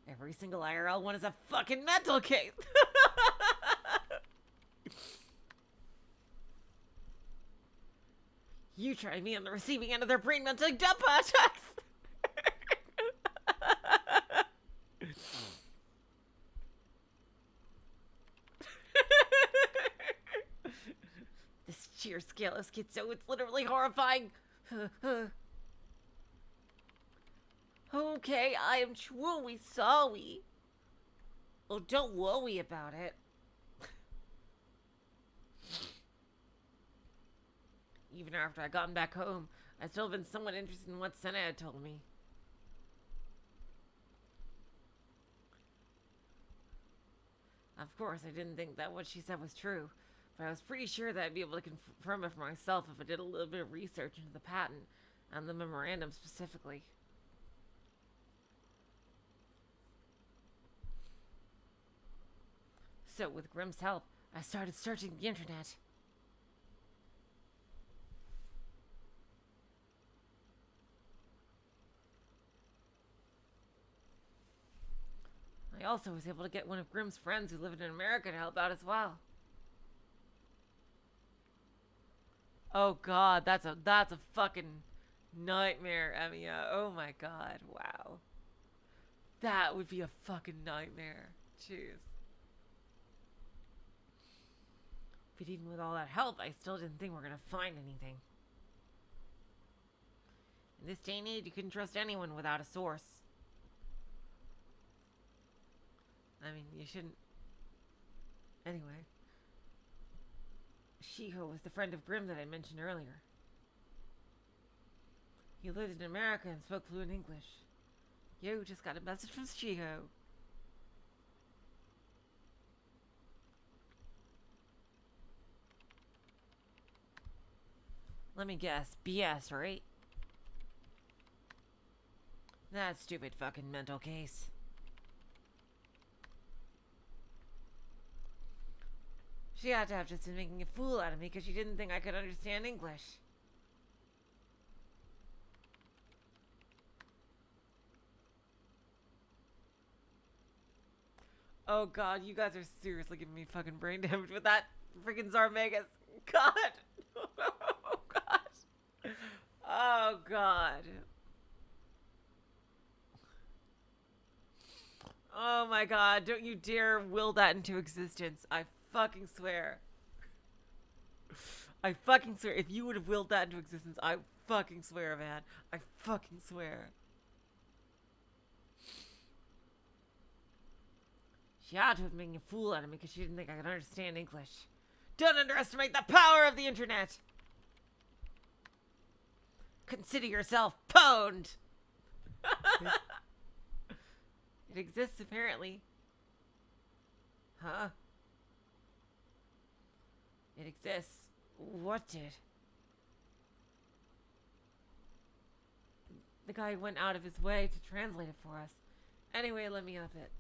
[SPEAKER 1] every single IRL one is a fucking mental case. You try me on the receiving end of their brain melting dump attacks. This sheer scale of schizo, it's literally horrifying. Okay, I am truly sorry. Oh, don't worry about it. Even after I gotten back home, I still have been somewhat interested in what Senna had told me. Of course, I didn't think that what she said was true, but I was pretty sure that I'd be able to confirm it for myself if I did a little bit of research into the patent, and the memorandum specifically. So, with Grimm's help, I started searching the internet. I also was able to get one of Grimm's friends who lived in America to help out as well. Oh god, that's a fucking nightmare, Emiya. Oh my god, wow. That would be a fucking nightmare. Jeez. But even with all that help, I still didn't think we were gonna find anything. In this day and age, you couldn't trust anyone without a source. I mean, you shouldn't. Anyway. Shiho was the friend of Grimm that I mentioned earlier. He lived in America and spoke fluent English. Yo, just got a message from Shiho. Let me guess, BS, right? That stupid fucking mental case. She had to have just been making a fool out of me because she didn't think I could understand English. Oh god, you guys are seriously giving me fucking brain damage with that freaking Zarmegas. God! Oh god! Oh god! Oh my god, don't you dare will that into existence. I fucking swear. I fucking swear. If you would have willed that into existence, I fucking swear, man. I fucking swear. She had to have made a fool out of me because she didn't think I could understand English. Don't underestimate the power of the internet! Consider yourself pwned! It exists, apparently. Huh? It exists. What did? The guy went out of his way to translate it for us. Anyway, let me up it.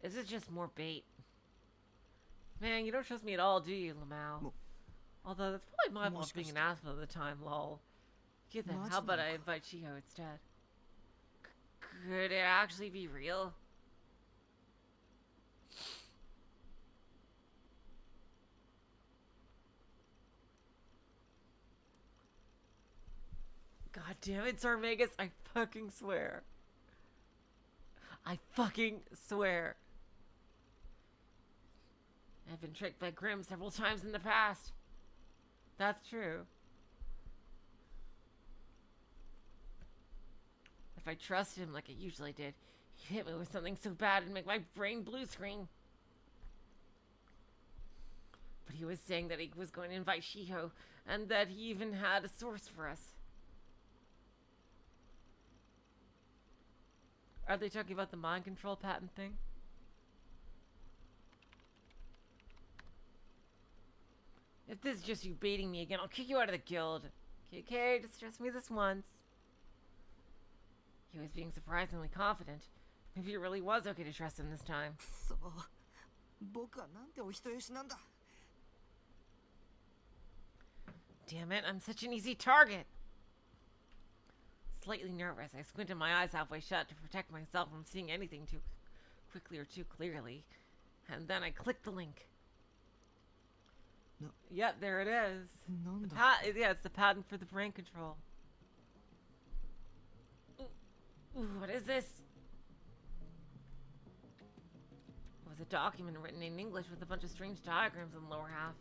[SPEAKER 1] Is this just more bait? Man, you don't trust me at all, do you, Lamau? Although that's probably my fault being an asshole at the time, lol. Get that, how about I invite Shiho instead? Could it actually be real? God damn it, Sarmagus, I fucking swear. I fucking swear. I've been tricked by Grimm several times in the past. That's true. If I trusted him like I usually did, he'd hit me with something so bad it'd make my brain blue screen. But he was saying that he was going to invite Shiho, and that he even had a source for us. Are they talking about the mind control patent thing? If this is just you baiting me again, I'll kick you out of the guild. Okay, just trust me this once. He was being surprisingly confident. Maybe it really was okay to trust him this time.
[SPEAKER 2] そう僕はなんてお人よしなんだ
[SPEAKER 1] Damn it, I'm such an easy target. Slightly nervous, I squinted my eyes halfway shut to protect myself from seeing anything too quickly or too clearly. And then I clicked the link.
[SPEAKER 2] No.
[SPEAKER 1] Yep, there it is.
[SPEAKER 2] なんだ
[SPEAKER 1] Yeah, it's the patent for the brain control. Ooh, what is this? It was a document written in English with a bunch of strange diagrams in the lower half.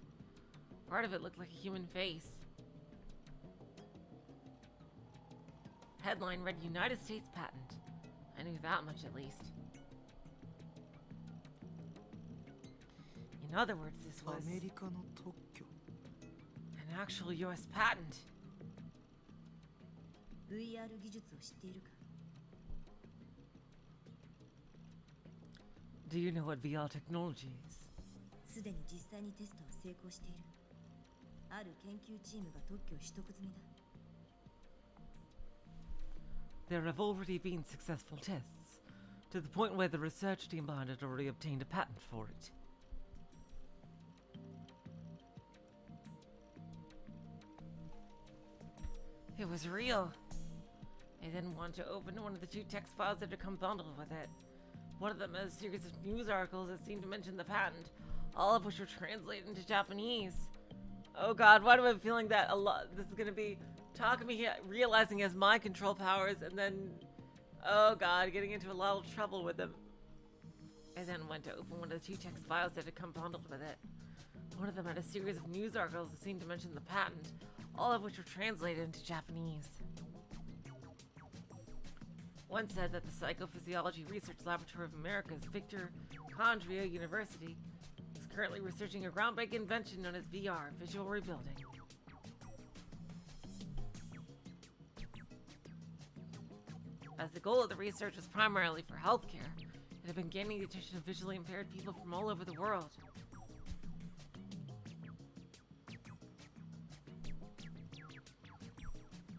[SPEAKER 1] Part of it looked like a human face. Headline read United States patent. I knew that much at least. In other words, this
[SPEAKER 2] ア
[SPEAKER 1] was
[SPEAKER 2] メリカの特許
[SPEAKER 1] an actual US patent.
[SPEAKER 5] VR 技術を知っているか
[SPEAKER 1] Do you know what VR technology is?
[SPEAKER 5] すでに実際にテストは成功しているある研究チームが特許を取得済みだ
[SPEAKER 1] There have already been successful tests, to the point where the research team behind it already obtained a patent for it. It was real. I then wanted to open one of the 2 text files that had come bundled with it. One of them had a series of news articles that seemed to mention the patent, all of which were translated into Japanese. Oh god, why do I have a feeling that this is gonna be Takumi realizing he has mind control powers and then, oh god, getting into a lot of trouble with him. I then went to open one of the 2 text files that had come bundled with it. One of them had a series of news articles that seemed to mention the patent, all of which were translated into Japanese. One said that the Psychophysiology Research Laboratory of America's Victor Condria University is currently researching a groundbreaking invention known as VR, visual rebuilding. As the goal of the research was primarily for healthcare, it had been gaining the attention of visually impaired people from all over the world.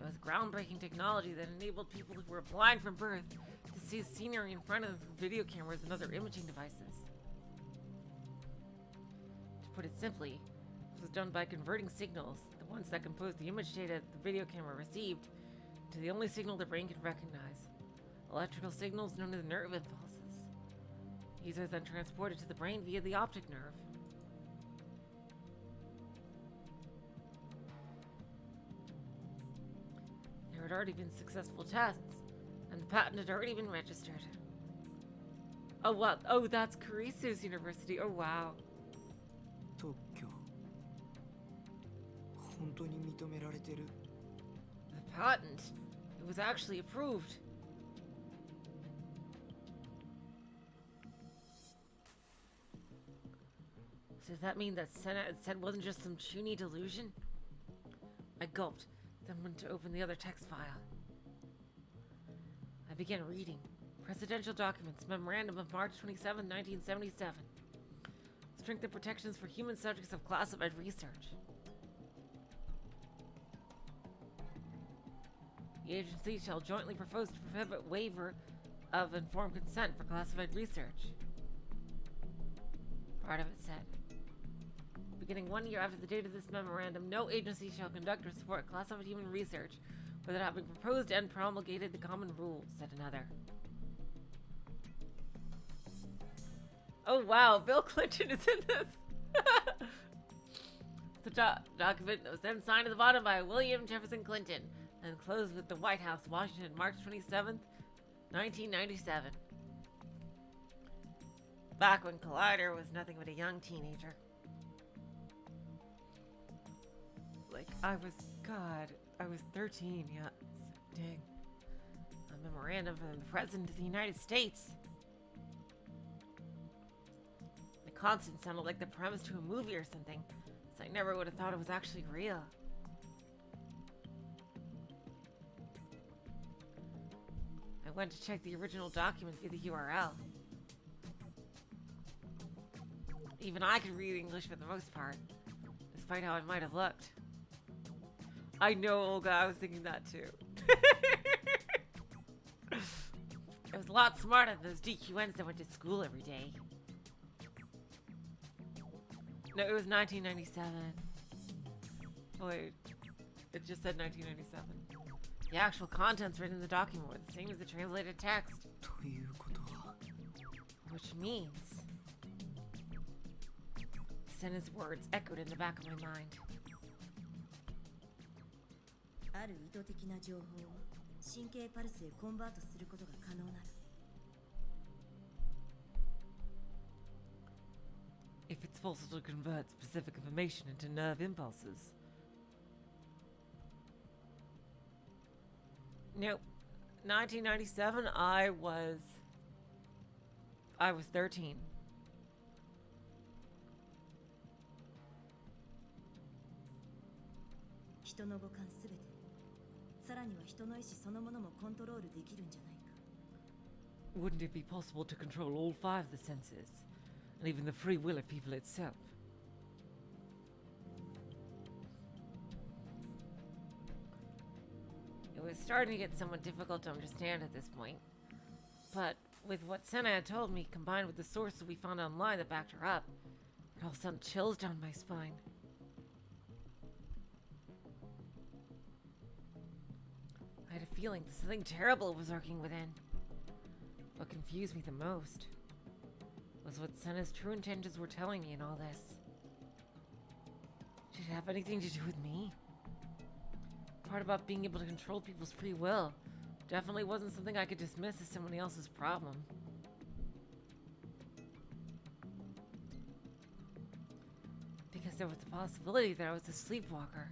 [SPEAKER 1] It was groundbreaking technology that enabled people who were blind from birth to see scenery in front of them through video cameras and other imaging devices. To put it simply, this was done by converting signals, the ones that compose the image data the video camera received, to the only signal the brain could recognize. Electrical signals known as nerve impulses. These are then transported to the brain via the optic nerve. There had already been successful tests, and the patent had already been registered. Oh, what? Oh, that's Kurisu's university. Oh, wow.
[SPEAKER 2] 特許本当に認められてる
[SPEAKER 1] The patent. It was actually approved. So does that mean that Senna had said wasn't just some puny delusion? I gulped, then went to open the other text file. I began reading. Presidential documents, memorandum of March 27, 1977. Strengthen protections for human subjects of classified research. The agency shall jointly propose to prohibit waiver of informed consent for classified research. Part of it said, beginning 1 year after the date of this memorandum, no agency shall conduct or support classified human research without having proposed and promulgated the common rules, said another. Oh wow, Bill Clinton is in this! The document was then signed at the bottom by William Jefferson Clinton, and closed with the White House, Washington, March 27th, 1997. Back when Collider was nothing but a young teenager. Like, I was 13, yeah. Dang. A memorandum from the President of the United States. The concept sounded like the premise to a movie or something, so I never would have thought it was actually real. I went to check the original document via the URL. Even I could read English for the most part, despite how I might have looked. I know, Olga, I was thinking that too. I was a lot smarter than those DQNs that went to school every day. No, it was 1997. Oh, wait, it just said 1997. The actual contents written in the document were the same as the translated text. Which means Senna's words echoed in the back of my mind.
[SPEAKER 5] ある意図的な情報を神経パルスへコンバートすることが可能なら
[SPEAKER 1] If it's possible to convert specific information into nerve impulses. Nope. 1997, I was 13.
[SPEAKER 5] 人の五感すべて、さらには人の意志そのものもコントロールできるんじゃないか。
[SPEAKER 1] Wouldn't it be possible to control all 5 of the senses, and even the free will of people itself? It was starting to get somewhat difficult to understand at this point, but with what Senna had told me, combined with the sources we found online that backed her up, it all sent chills down my spine. I had a feeling that something terrible was lurking within. What confused me the most was what Senna's true intentions were telling me in all this. Did it have anything to do with me? The part about being able to control people's free will definitely wasn't something I could dismiss as somebody else's problem. Because there was the possibility that I was a sleepwalker.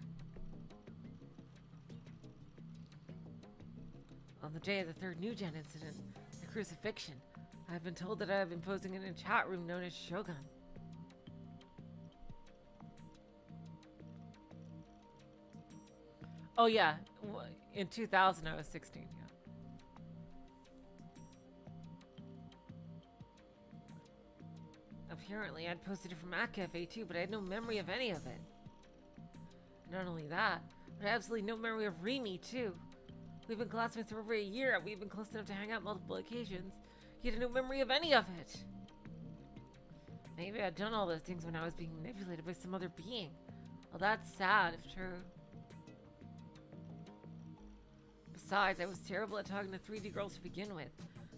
[SPEAKER 1] On the day of the third New Gen incident, the crucifixion, I've been told that I have been posing in a chat room known as Shogun. Oh yeah, in 2000 I was 16, yeah. Apparently I'd posted it from At Cafe too, but I had no memory of any of it. Not only that, but I had absolutely no memory of Rimi too. We've been classmates for over a year, and we've been close enough to hang out multiple occasions. Yet I had no memory of any of it. Maybe I'd done all those things when I was being manipulated by some other being. Well, that's sad, if true. Besides, I was terrible at talking to 3D girls to begin with,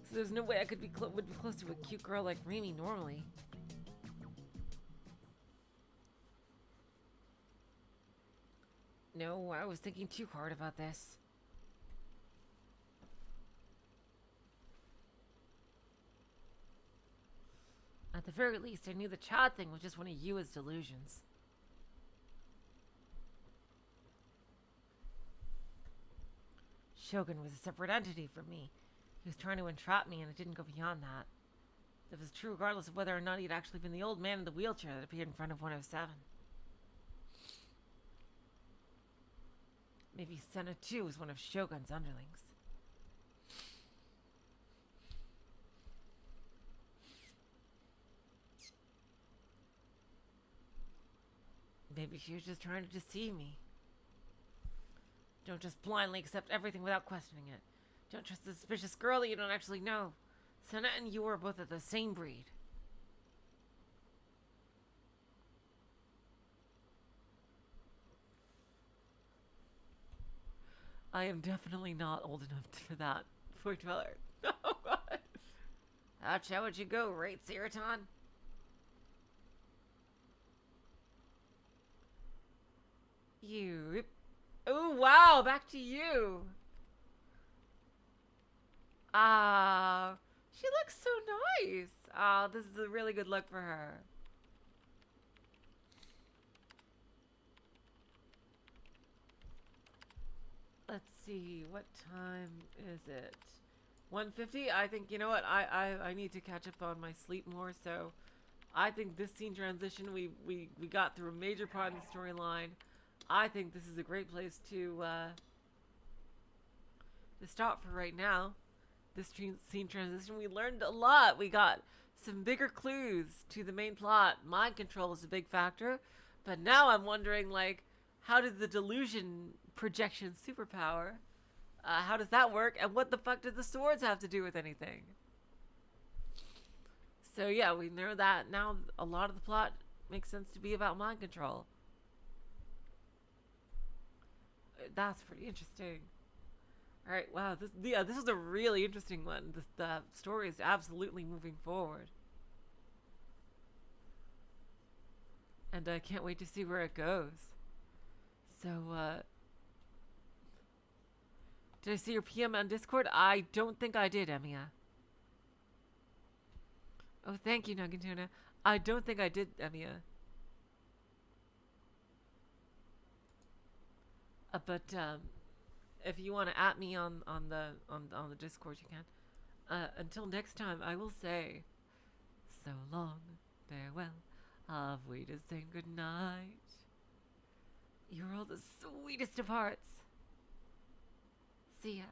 [SPEAKER 1] so there's no way I would be close to a cute girl like Rimi normally. No, I was thinking too hard about this. At the very least, I knew the child thing was just one of Yua's delusions. Shogun was a separate entity from me. He was trying to entrap me, and it didn't go beyond that. That was true regardless of whether or not he'd actually been the old man in the wheelchair that appeared in front of 107. Maybe Senna too was one of Shogun's underlings. Maybe she was just trying to deceive me. Don't just blindly accept everything without questioning it. Don't trust a suspicious girl that you don't actually know. Senna and you are both of the same breed. I am definitely not old enough for that. Void Dweller. Oh god. That's how would you go, right, Seraton? You. Oh, wow, back to you. She looks so nice. This is a really good look for her. Let's see, what time is it? 1:50? I think, you know what, I need to catch up on my sleep more, so I think this scene transition, we got through a major part of the storyline. I think this is a great place to stop for right now. This scene transition, we learned a lot. We got some bigger clues to the main plot. Mind control is a big factor, but now I'm wondering, like, how does the delusion projection superpower, how does that work, and what the fuck did the swords have to do with anything? So yeah, we know that now. A lot of the plot makes sense to be about mind control. That's pretty interesting. All right, wow, this is a really interesting one. The story is absolutely moving forward, and I can't wait to see where it goes. So, did I see your PM on Discord? I don't think I did, Emiya. Oh, thank you, Nuggetuna. I don't think I did, Emiya. But if you want to at me on the Discord, you can. Until next time, I will say, so long, farewell. Have we to say good night? You're all the sweetest of hearts. See ya.